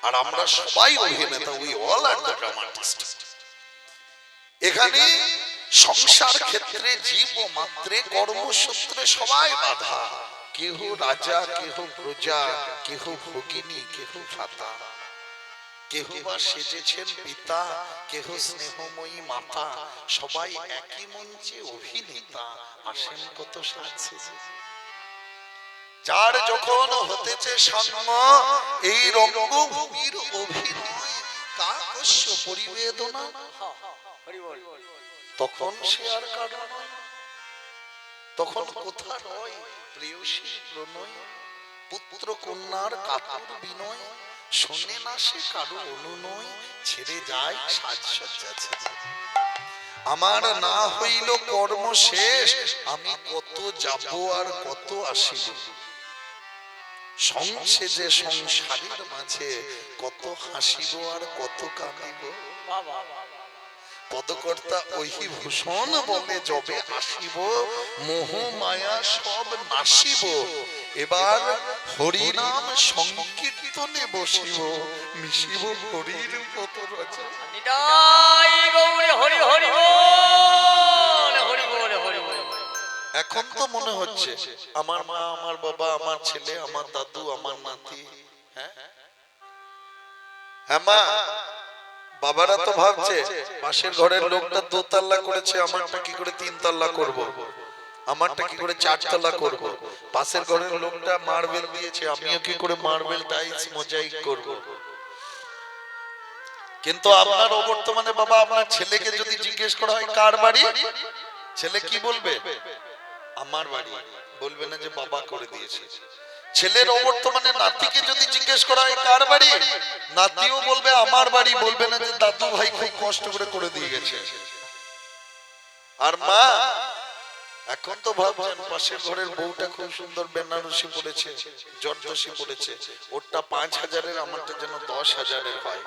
আর আমরা সবাই অভিনেতা, we all are the dramatist. এখানে সংসার ক্ষেত্রে জীব ও মাত্রে কর্মসূত্রে সবাই বাধা। কেহ রাজা, কেহ প্রজা, কেহ ভগিনী, কেহ ভ্রাতা, কেহ বা সেজেছেন পিতা, কেহ স্নেহময়ী মাতা, সবাই একই মঞ্চে অভিনেতা, আসেন কত সাজছে। যার যখন হতেছে সঙ্গ এই রঙ্গভূমির অভিনয় কাকস্য পরিবেদনা, হরি বল। তখন সে আর কারো নয়। তখন কোথা রয় প্রেয়সীর প্রণয়, পুত্র কন্যার কাতর বিনয়, শোনে না সে কারো অনুনয়, ছেড়ে যায় সাজসজ্জা ছেড়ে। আমার না হইল কর্ম শেষ, আমি কত যাব আর কত আসিব। সংসেজে সংসারের মাঝে কত হাসিব আর কত কাঁদিব। পদকর্তা ওহি ভূষণ বলে যবে আসিব, মোহ মায়া সব নাসিব, এবার হরিনাম সংকীর্তনে বসিব, মিশিব হরির পদ রচনা। নিতাই গৌরে হরি হরি বল, হরি বল, হরি বল। এখন তো মনে হচ্ছে আমার মা, আমার বাবা, আমার ছেলে, আমার দাদু, আমার নাতি। হ্যাঁ হ্যাঁ মা, বাবারা তো ভাবছে পাশের ঘরের লোকটা দোতলা করেছে, আমারটা কি করে তিনতলা করব, আমারটা কি করে চারতলা করব, পাশের ঘরের লোকটা মার্বেল দিয়েছে, আমিও কি করে মার্বেল টাইলস মোজাইক করব। কিন্তু আপনার বর্তমানে বাবা আপনার ছেলেকে যদি জিজ্ঞেস করা হয় কার বাড়ি, ছেলে কি বলবে? আমার বাড়ি। বলবে না যে বাবা করে দিয়েছে। ছেলের বর্তমানে নাতিকে যদি জিজ্ঞেস করা হয় কার বাড়ি, নাতিও বলবে আমার বাড়ি, বলবে না যে দাদু ভাই খুব কষ্ট করে দিয়ে গেছে। আর মা এখন তো ভাবছেন পাশের ঘরের বউটা খুব সুন্দর বেনারসি পড়েছে, জর্দসি পড়েছে, ওরটা 5,000-এর, আমারটা যেন 10,000-এর হয়।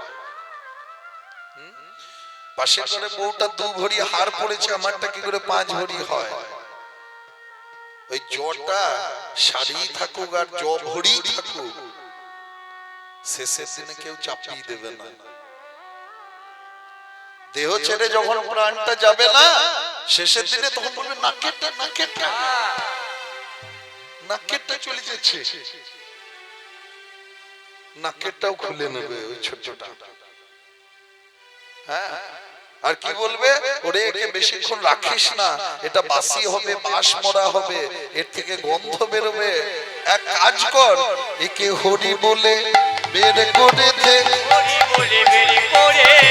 পাশের ঘরের বউটা 2 ভরি হার পড়েছে, আমারটা কি করে 5 ভরি হয়। ওই জটা শাড়ি থাকুক আর জ ভরি থাকুক, শেষের দিনে কেউ চাপিয়ে দেবে না। দেহ ছেড়ে যখন প্রাণটা যাবে না, শেষের দিনে তখন বলবে নাকেরটা নাকেরটা নাকেরটা চলে যাচ্ছে, নাকেরটাও খুলে নেবে ওই ছোটটা। হ্যাঁ, আর কি বলবে, ওরে একে বেশিক্ষণ রাখিস না, এটা বাসি হবে, বাস মরা হবে, এর থেকে গন্ধ বেরোবে। এক কাজ কর, একে হরি বলে বের করে দে, হরি বলে বের করে দে,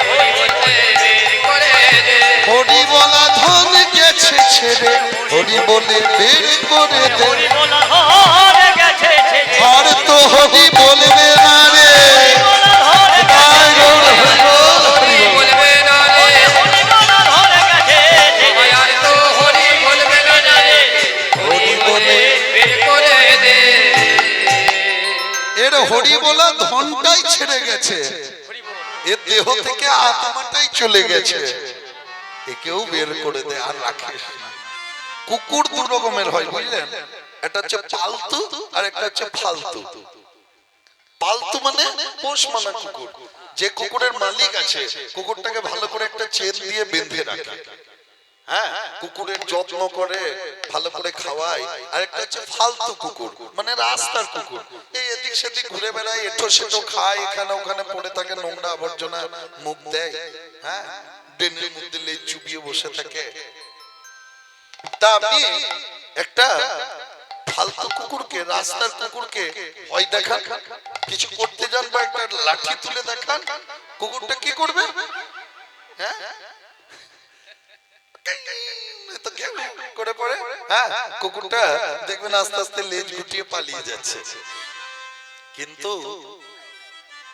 হরি বলে বের করে দে। হরি বলা ধন গেছে ছেড়ে, হরি বলে বের করে দে, হরি বলা ধরে গেছে ছেড়ে, আর তো হরি বলবে না রে। হরি বলা ধরে তাই গৌর গেছে হরি বল, হরি বল। বলবে না রে, হরি বলা ধরে গেছে ছেড়ে, আর তো হরি বলবে না রে, হরি বলে বের করে দে। এর হরি বলা ধনটাই ছেড়ে গেছে, হরি বল। এর দেহ থেকে আত্মাটাই চলে গেছে, একেও বের করে দে আর রাখিস না। কুকুর 2 রকমের হয় বুঝলেন, একটা হচ্ছে পালতু আর একটা হচ্ছে ফালতু। পালতু মানে পোষ মানা কুকুর, যে কুকুরের মালিক আছে কুকুরটাকে ভালো করে একটা চেন দিয়ে বেঁধে রাখে, হ্যাঁ, কুকুরের যত্ন করে, ভালো করে খাওয়ায়। আর একটা হচ্ছে ফালতু কুকুর, মানে রাস্তার কুকুর, এই এদিক সেদিক ঘুরে বেড়ায়, এঠো সেঠো খায়, এখানে ওখানে পড়ে থাকে, নোংরা আবর্জনা মুখ দেয়, হ্যাঁ, ড্রেনের মধ্যে লেজ চুপিয়ে বসে থাকে। তা আপনি একটা ফালতু কুকুরকে, রাস্তার কুকুরকে ভয় দেখান, কিছু করতে যান বা একটা লাঠি তুলে দেখান, কুকুরটা কি করবে? হ্যাঁ, তো কেউ করে পড়ে, হ্যাঁ, কুকুরটা দেখবেন আস্তে আস্তে লেজ গুটিয়ে পালিয়ে যাচ্ছে। কিন্তু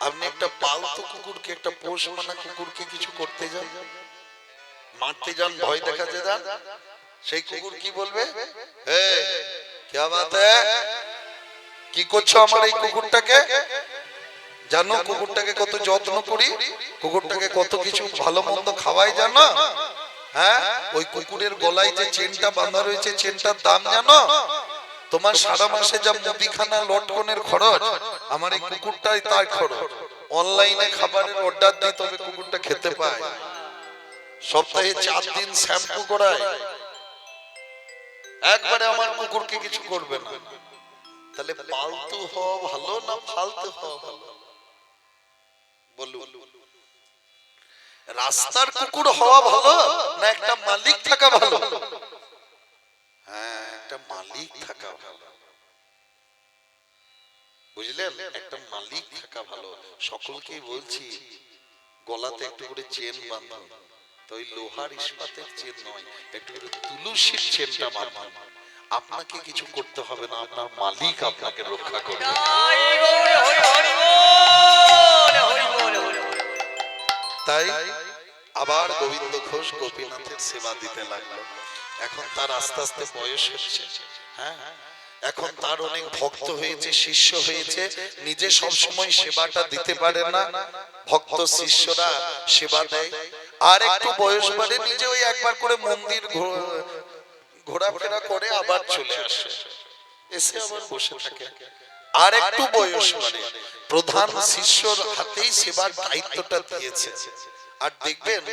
আপনি একটা পালতু কুকুরকে, একটা পোষ মানা কুকুরকে কিছু করতে যান, মারতে যান, ভয় দেখাতে যান, সেই কুকুর কি বলবে? এই কি বাত হ্যায়, কি করছো আমার এই কুকুরটাকে? জানো কুকুরটাকে কত যত্ন করি, কুকুরটাকে কত কিছু ভালো মন্দ খাওয়াই, জানো? হ্যাঁ, ওই কুকুরের গলায় যে চেনটা বাঁধা রয়েছে, চেনটার দাম জানো? তোমার সারা মাসে যা মুদিখানা লটকনের খরচ, আমার এই কুকুরটাই তার খরচ। অনলাইনে খাবারের অর্ডার দিই তবে কুকুরটা খেতে পায়, সপ্তাহে 4 দিন শ্যাম্পু করায়, একবারে আমার কুকুরকে কিছু করবে না। তাহলে পালতু হওয়া ভালো না ফালতু হওয়া ভালো? বলুন, রাস্তার কুকুর হওয়া ভালো না একটা মালিক থাকা ভালো? হ্যাঁ, একটা মালিক থাকা ভালো, বুঝলেন, একটা মালিক থাকা ভালো। সকলকেই বলছি গলাতে একটু করে চেন বাঁধুন, তো ওই লোহার ইস্পাতের চেন নয়, একটু করে তুলসীর চেনটা বাঁধুন, আপনাকে কিছু করতে হবে না, আপনার মালিক আপনাকে রক্ষা করবে। তাই গৌরে হরি হরি বল, হরি বল, হরি বল। তাই আবার গোবিন্দ ঘোষ গোপীনাথের সেবা দিতে লাগলো। এখন তার আস্তে আস্তে বয়স হচ্ছে, হ্যাঁ, এখন তার অনেক ভক্ত হয়েছে, শিষ্য হয়েছে, নিজে সব সময় সেবাটা দিতে পারে না, ভক্ত শিষ্যরা সেবা দেয়। আর একটু বয়স বাড়ে নিজে ওই একবার করে মন্দির ঘোরাফেরা করে আবার চলে আসে, এসে আবার বসে থাকে। আর একটু বয়স বাড়ে প্রধান শিষ্যর হাতেই সেবার দায়িত্বটা দিয়েছে। আর দেখবেন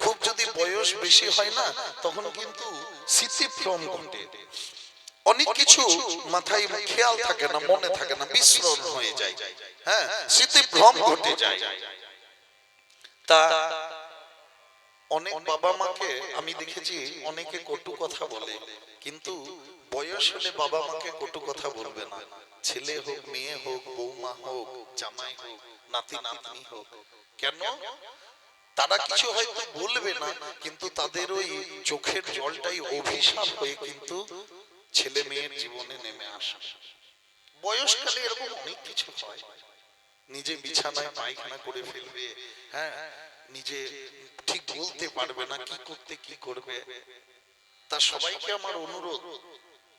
খুব যদি বয়স বেশি হয় না তখন কিন্তু স্মৃতিভ্রম ঘটে, অনেক কিছু মাথায় খেয়াল থাকে না, মনে থাকে না, বিস্মরণ হয়ে যায়, হ্যাঁ স্মৃতিভ্রম ঘটে যায়। তা অনেক বাবা মাকে আমি দেখেছি অনেকে কটু কথা বলে, কিন্তু বয়স হলে বাবা মাকে কটু কথা বলবে না, ছেলে হোক মেয়ে হোক বৌমা হোক জামাই হোক নাতি নাতনি হোক। কেন? তারা কিছু হয়তো বলবে না, কিন্তু তাদের ওই চোখের জলটাই অভিশাপ হয়ে কিন্তু ছেলে মেয়ের জীবনে নেমে আসে। বয়সকালে এরকম অনেক কিছু হয়, নিজে বিছানায় পায়খানা করে ফেলবে, হ্যাঁ নিজে ঠিক বলতে পারবে না কি করতে কি করবে। তা সবাইকে আমার অনুরোধ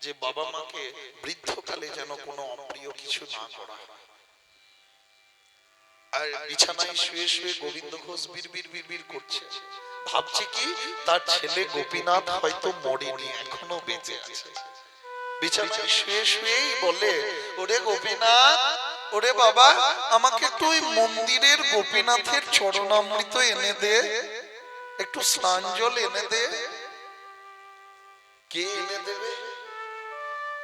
যে বাবা মাকে বৃদ্ধকালে যেন কোনো অপ্রিয় কিছু না করা হয়। আর বিছানায় শুয়ে শুয়ে গোবিন্দ ঘোষ বিড়বিড় বিড়বিড় করছে, ভাবছে কি তার ছেলে গোপীনাথ হয়তো মরেনি, এখনো বেঁচে আছে। বিছানায় শুয়ে শুয়েই বলে, ওরে গোপীনাথ, ওরে বাবা আমাকে একটু ওই মন্দিরের গোপীনাথের চরণামৃত এনে দে, একটু স্নান জল এনে দে। কে এনে দেবে?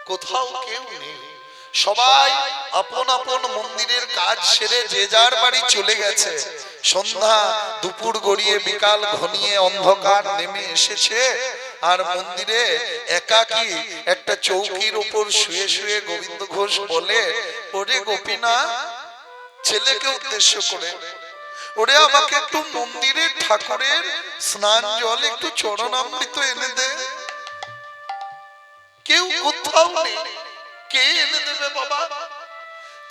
কোথাও কেউ নেই, সবাই আপন আপন মন্দিরের কাজ সেরে যে যার বাড়ি চলে গেছে। সন্ধ্যা দুপুর গড়িয়ে বিকাল ঘনিয়ে অন্ধকার নেমে এসেছে, আর মন্দিরে একাকী একটা চৌকির উপর শুয়ে শুয়ে গোবিন্দ ঘোষ বলে, ওরে গোপীনাথ, ছেলেকে উদ্দেশ্য করে, ওরে আমাকে একটু মন্দিরের ঠাকুরের স্নান জল একটু চরণামৃত এনে দে। কেউ কোথাও নেই, কে এনে দেবে বাবা?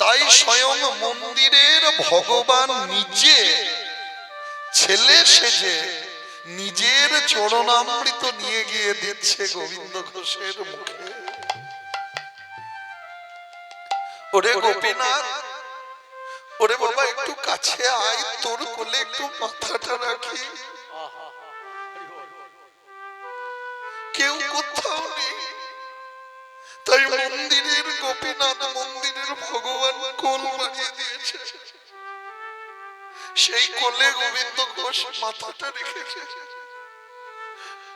তাই স্বয়ং মন্দিরের ভগবান নিজে ছেলে সেজে নিজের চরণামৃত নিয়ে গিয়ে দিচ্ছে গোবিন্দ ঘোষের মুখে। ওরে গোপীনাথ, ওরে বাবা একটু কাছে আয়, তোর কোলে একটু মাথাটা রাখি। কেউ কোথাও নেই, তাই মন্দিরের গোপীনাথ মন্দিরের ভগবান কোল বানিয়ে দিয়েছে, সেই কোলে গোবিন্দ ঘোষ মাথাটা রেখেছে।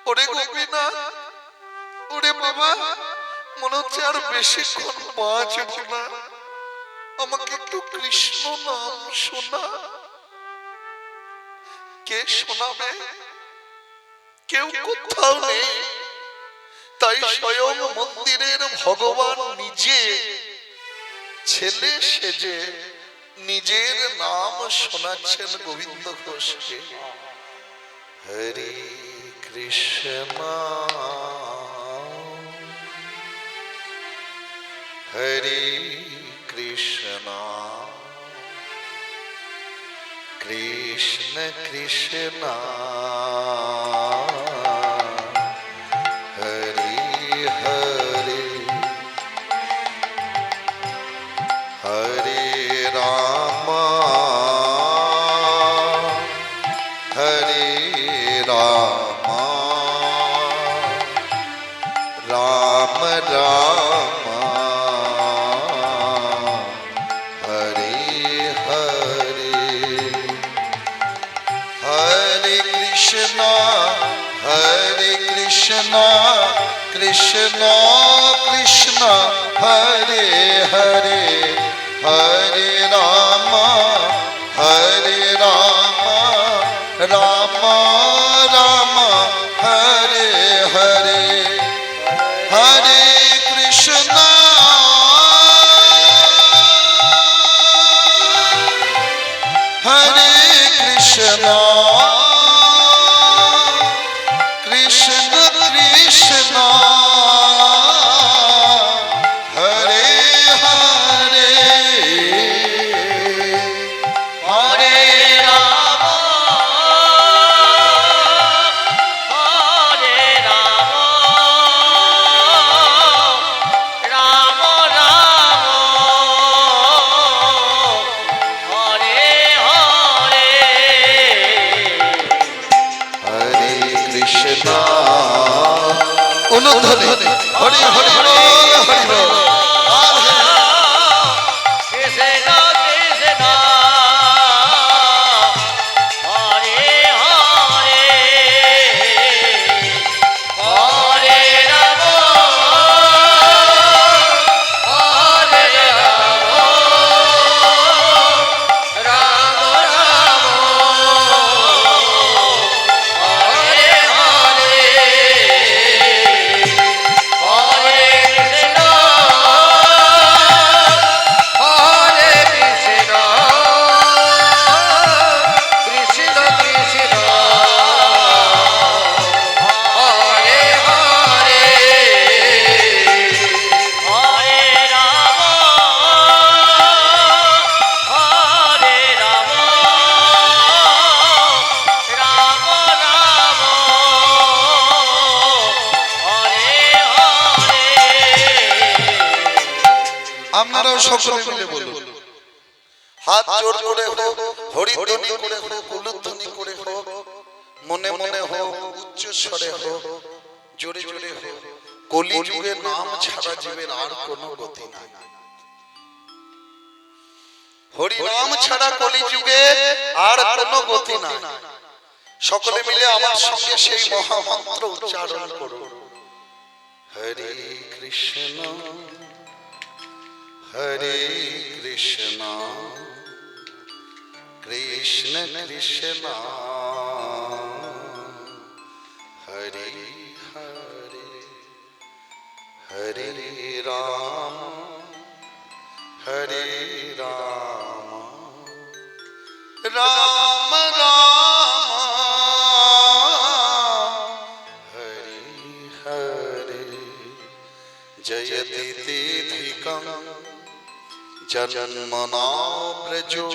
ওরে গোপীনাথ, ওরে বাবা মনে হচ্ছে আর বেশিক্ষণ বাঁচব না, আমাকে একটু কৃষ্ণ নাম শোনা। কে শোনাবে? কেউ কোথাও নেই, তাই স্বয়ং মন্দিরের ভগবান নিজে ছেলে সেজে নিজের নাম শোনাচ্ছেন গোবিন্দ ঘোষকে। হরে কৃষ্ণ হরে কৃষ্ণ কৃষ্ণ কৃষ্ণ হরে হরে হরে রাম হরে রাম রাম রাম হরে হরে হরে কৃষ্ণ কৃষ্ণ কৃষ্ণ হরে হরে হরে রাম রাম রাম হরে হরে হরে কৃষ্ণ হরে কৃষ্ণ কৃষ্ণ কৃষ্ণ হরে হরে হরে রাম হরে রাম রাম রাম হরে হরে উলুধ্বনি হরি হরি বল হরি বল রাধে কৃষ্ণ কৃষ্ণ হরে হরে হরে রাম হরে রাম রাম রাম হরে হরে হরে কৃষ্ণ হরে কৃষ্ণ কৃষ্ণ কৃষ্ণ হরে হরে হরে রাম হরে রাম রাম রাম হরে হরে আপনারাও সকলে মিলে বলুন হাত জোড় করে হোক হরিধ্বনি করে হোক উলুধ্বনি করে হোক মনে মনে হোক উচ্চ স্বরে হোক জোরে জোরে হোক কলিযুগে নাম ছাড়া জীবের আর কোনো গতি নাই হরি নাম ছাড়া কলিযুগে আর কোনো গতি নাই সকলে মিলে আমার সঙ্গে সেই মহামন্ত্র উচ্চারণ করুন হরে কৃষ্ণ হরে কৃষ্ণ কৃষ্ণ কৃষ্ণ হরে হরে হরে রাম হরে রাম রাম রাম হরে হরে জয়তি তিথিকং জন্মনা ব্রজো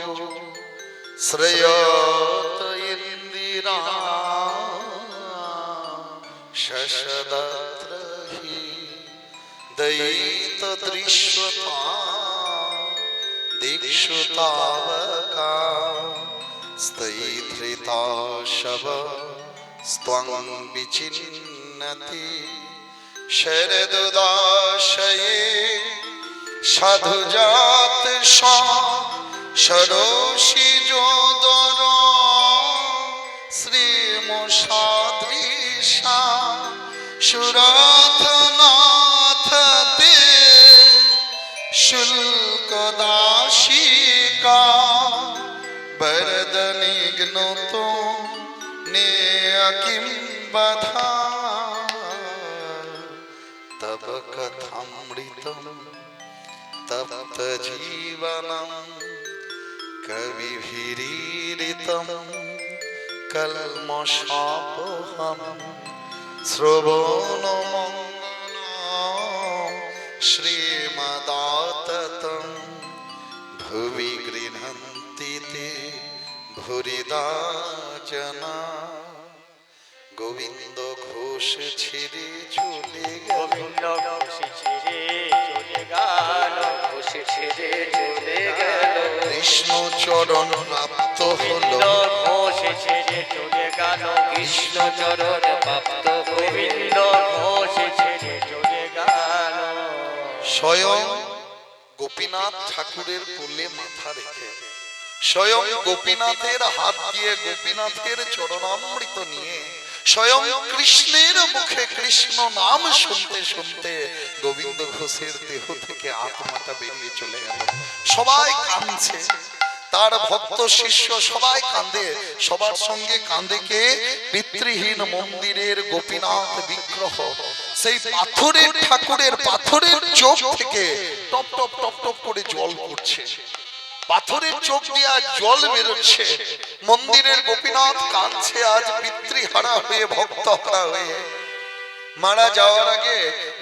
শ্রেয়ত ইন্দিরা শশদত্র হি দয়িত দৃশ্যতা দীক্ষুতাবকা স্থৈধৃতা শব স্ত্বং বিচিন্নতি শরদুদাশয়ে সাধুজাত সরসি যোদর শ্রীমুষাদৃশা সুরথনাথতে শুল্কদাশিকা বরদনিঘ্নত নেয়কিম বধা তব কথামৃতম তপ্ত জীবনম কবিভিरीडितम কলমশাপহম শ্রবণমঙ্গলম শ্রীমদাততম ভুবি গৃহন্তি তে ভুরিদা জনা গোবিন্দ ঘোষ ছেড়ে চলে গেল গোবিন্দ খুশি ছেড়ে চলে গেল খুশি ছেড়ে চলে গেল কৃষ্ণ চরণ প্রাপ্ত গোবিন্দ হলো খুশি ছেড়ে চলে গেল কৃষ্ণ চরণ প্রাপ্ত গোবিন্দ খুশি ছেড়ে চলে গেল স্বয়ং গোপীনাথ ঠাকুরের কোলে মাথা রেখে স্বয়ং গোপীনাথের হাত দিয়ে গোপীনাথের চরণামৃত নিয়ে স্বয়ং কৃষ্ণের মুখে কৃষ্ণ নাম শুনতে শুনতে গোবিন্দ ঘোষের দেহ থেকে আত্মাটা বেরিয়ে চলে গেল সবাই কাঁদছে তার ভক্ত শিষ্য সবাই কাঁদে সবার সঙ্গে কাঁদে কে পিতৃহীন মন্দিরের গোপীনাথ বিগ্রহ সেই পাথরের ঠাকুরের পাথরের চোখ থেকে টপ টপ টপ টপ করে জল পড়ছে পাথরের চোখ দিয়ে আজ জল বেরোচ্ছে মন্দিরের গোপীনাথ কাঁদছে আজ পিতৃহারা হয়ে ভক্তহারা হয়ে মারা যাওয়ার আগে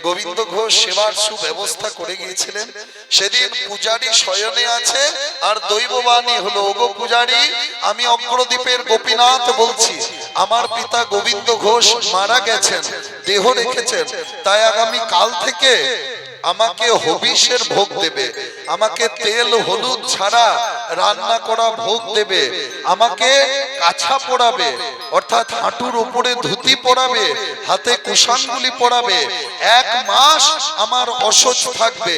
গোবিন্দ ঘোষ সেবার সুব্যবস্থা করে গিয়েছিলেন সেদিন পূজারী শয়নে আছে আর দৈববাণী হলো ওগো পূজারী আমি অগ্রদ্বীপের গোপীনাথ বলছি আমার পিতা গোবিন্দ ঘোষ মারা গেছেন দেহ রেখেছেন তাই আগামী কাল থেকে আমাকে হবিষের ভোগ দেবে আমাকে তেল হলুদ ছাড়া রান্না করা ভোগ দেবে, আমাকে কাছা পরাবে, অর্থাৎ হাঁটুর উপরে ধুতি পরাবে, হাতে কুশানগুলি পরাবে। 1 মাস আমার অসহ্য থাকবে।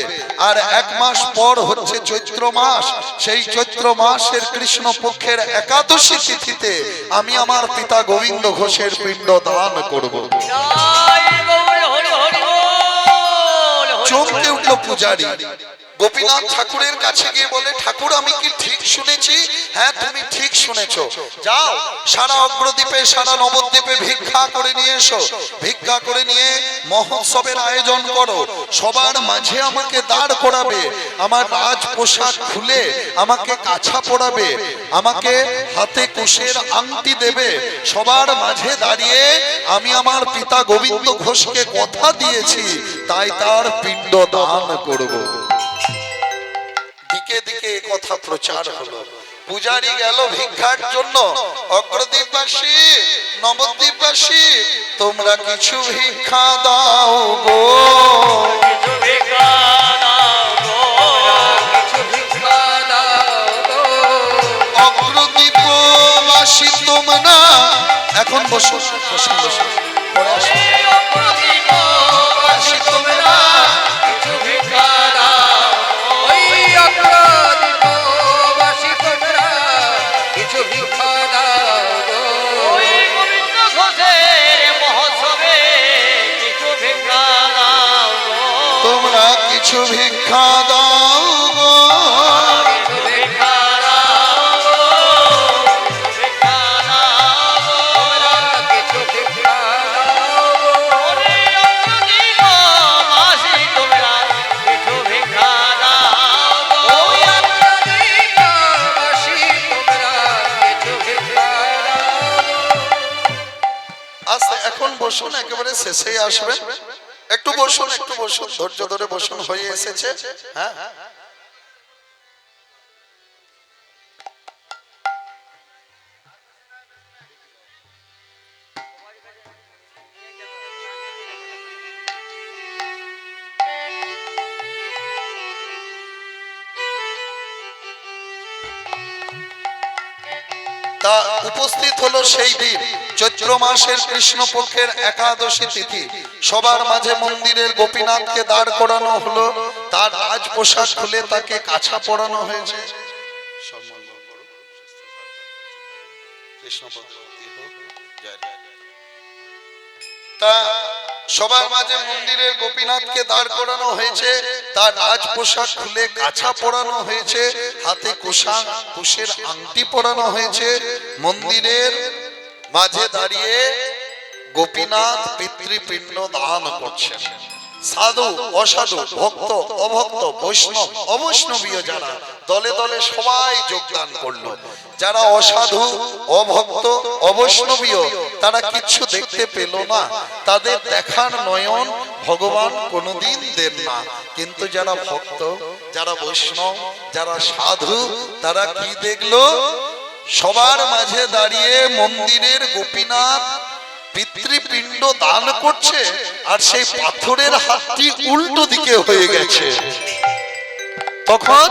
আর 1 মাস পর হচ্ছে চৈত্র মাস। সেই চৈত্র মাসের কৃষ্ণ পক্ষের একাদশী তিথিতে আমি আমার পিতা গোবিন্দ ঘোষের পিণ্ড দান করব। জয় গৌর হরি হরি বল। চমকে উঠল পূজারী। গোপীনাথ ঠাকুরের কাছে গিয়ে বলে, ঠাকুর আমি কি ঠিক শুনেছি? হ্যাঁ তুমি ঠিক শুনেছো। যাও সারা অগ্রদ্বীপে সারা নবদ্বীপে ভিক্ষা করে নিয়ে এসো। ভিক্ষা করে নিয়ে মহোৎসবের আয়োজন করো। সবার মাঝে আমাকে দাঁড় করাবে, আমার রাজ পোশাক খুলে আমাকে কাছা পরাবে, আমাকে হাতে কুশের আংটি দেবে। সবার মাঝে দাঁড়িয়ে আমি আমার পিতা গোবিন্দ ঘোষকে কথা দিয়েছি, তাই তার পিণ্ড দান করব। দিকে দিকে এ কথা প্রচার হলো। পূজারী গেল ভিক্ষার জন্য। অগ্রদ্বীপবাসী নবদ্বীপবাসী তোমরা কিছু ভিক্ষা দাও গো, কিছু ভিক্ষা দাও গো। কিছু ভিক্ষা দাও গো। অগ্রদ্বীপবাসী তোমরা এখন বসো বসো বসো, পরে আসো। এই অগ্রদ্বীপবাসী তোমরা কিছু ভিক্ষা দাও গো। ওই অগ্রদ্বীপবাসী তোমরা কিছু ভিক্ষা দাও গো। ওই গোবিন্দ ঘোষের মহোৎসবে কিছু ভিক্ষা দাও গো। তোমরা কিছু ভিক্ষা দাও গো, কিছু ভিক্ষা দাও গো। ভিক্ষা দাও গো। তোমরা কিছু ভিক্ষা দাও গো। ওরে অগ্রদ্বীপবাসী তোমরা কিছু ভিক্ষা দাও গো। ওই অগ্রদ্বীপবাসী তোমরা কিছু ভিক্ষা দাও গো। আচ্ছা এখন বসুন, একেবারে শেষেই আসবেন। একটু বসুন, একটু বসুন, ধৈর্য ধরে বসুন, হয়ে এসেছে। হ্যাঁ তা উপস্থিত হলো সেই দিন, চৈত্র মাসের কৃষ্ণপক্ষের একাদশী তিথি। সবার মাঝে মন্দিরের গোপীনাথকে দাঁড় করানো হলো, তার রাজ পোশাক খুলে তাকে কাছা পরানো হয়েছে। তা সবার মাঝে মন্দিরের গোপীনাথকে দাঁড় করানো হয়েছে, তার রাজ পোশাক খুলে কাছা পরানো হয়েছে, হাতে কুশের আংটি পরানো হয়েছে। মন্দিরের মাঝে দাঁড়িয়ে গোপীনাথ পিতৃপিণ্ড দান করছেন। সাধু অসাধু ভক্ত অভক্ত বৈষ্ণব অবৈষ্ণবীয় যারা দলে দলে সবাই যোগদান করলো। যারা অসাধু অভক্ত অবৈষ্ণবীয় তারা কিচ্ছু দেখতে পেল না, তাদের দেখার নয়ন ভগবান কোনোদিন দেন না। কিন্তু যারা ভক্ত, যারা বৈষ্ণব, যারা সাধু, তারা কি দেখলো? সবার মাঝে দাঁড়িয়ে মন্দিরের গোপীনাথ পিতৃপিণ্ড দান করছে, আর সেই পাথরের হাতটি উল্টো দিকে হয়ে গেছে। তখন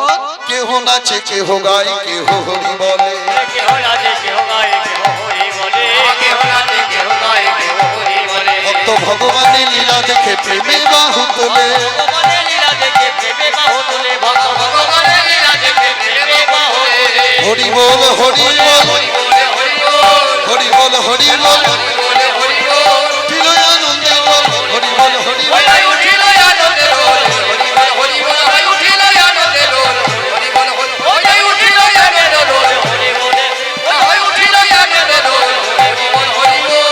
কেহ নাচে, কেহ গায়, কেহ হরি বলে। কেহ নাচে, কেহ গায়, কেহ হরি বলে। কেহ নাচে, কেহ গায়, কেহ হরি বলে। ভক্ত ভগবানের লীলা দেখে প্রেমে বাহু তোলে। ভগবানের লীলা দেখে প্রেমে বাহু তোলে। ভক্ত ভগবানের লীলা দেখে প্রেমে বাহু তোলে। হরি বল হরি বল, হরি বলে হরি বল। হরি বল হরি বল, বলে হরি বল। উঠিল আনন্দে বল, হরি বল হরি বল। ওই উঠিল আনন্দে রোল। হরি বল হরি বল। ওই উঠিল আনন্দে রোল। হরি বল হরি বল। ওই উঠিল আনন্দে রোল। হরি বলে। ওই উঠিল আনন্দে রোল। হরি বল হরি বল।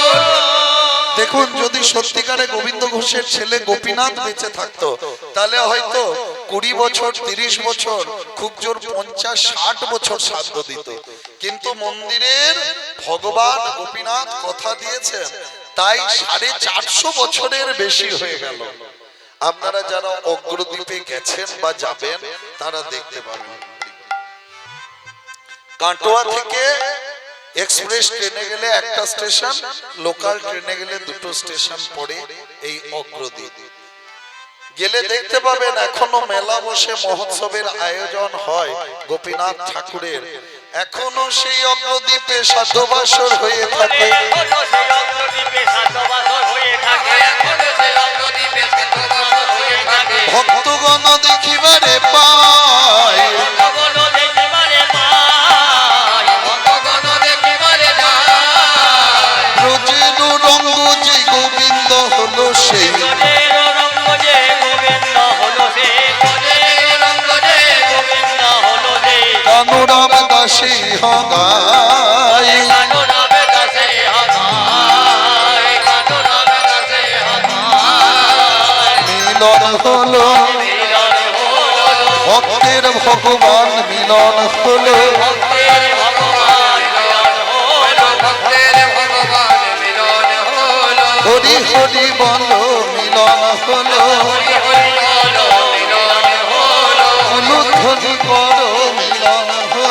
দেখুন, যদি সত্যিকারে গোবিন্দ ঘোষের ছেলে গোপীনাথ বেঁচে থাকতো, তাহলে হয়তো 20 বছর 30 বছর, খুব জোর 50-60 বছর শ্রাদ্ধ দিত। কিন্তু মন্দিরের ভগবান গোপীনাথ কথা দিয়েছেন, তাই 450 বছরের বেশি হয়ে গেল। আপনারা যারা অগ্রদ্বীপে গেছেন বা যাবেন তারা দেখতে পাবেন, কাটোয়া থেকে এক্সপ্রেস ট্রেনে গেলে একটা স্টেশন, লোকাল ট্রেনে গেলে দুটো স্টেশন পড়ে এই অগ্রদ্বীপ। গেলে দেখতে পাবেন এখনো মেলা বসে মহোৎসবের আয়োজন হয় গোপীনাথ ঠাকুরের। এখনো সেই অগ্রদ্বীপে সাধুবাসর হয়ে থাকে। এখনো সেই অগ্রদ্বীপে সাধুবাসর হয়ে থাকে। এখনো সেই অগ্রদ্বীপে সাধুবাসর হয়ে থাকে। ভক্তগণ দেখিবারে পায়, ভক্তগণ দেখিবারে পায়, ভক্তগণ দেখিবারে যায়। ব্রজের রঙ্গ যে গোবিন্দ হলো সেই, ব্রজের রঙ্গ যে গোবিন্দ হলো সে, ব্রজের রঙ্গ যে গোবিন্দ হলো যে, কানুরাম দাসী হগায়। কানু নামে দাসে হাগায়, কানু নামে দাসে হাগায়। মিলন হলো মিলন হলো, ভক্তের ভগবান, মিলন হলো ভক্তের ভগবান মিলন হলো, ভক্তের ভগবান মিলন হলো। হরি হরি বল মিলন হলো। হরি হরি বলো মিলন হলো, উলুধ্বনি করো মিলন হলো।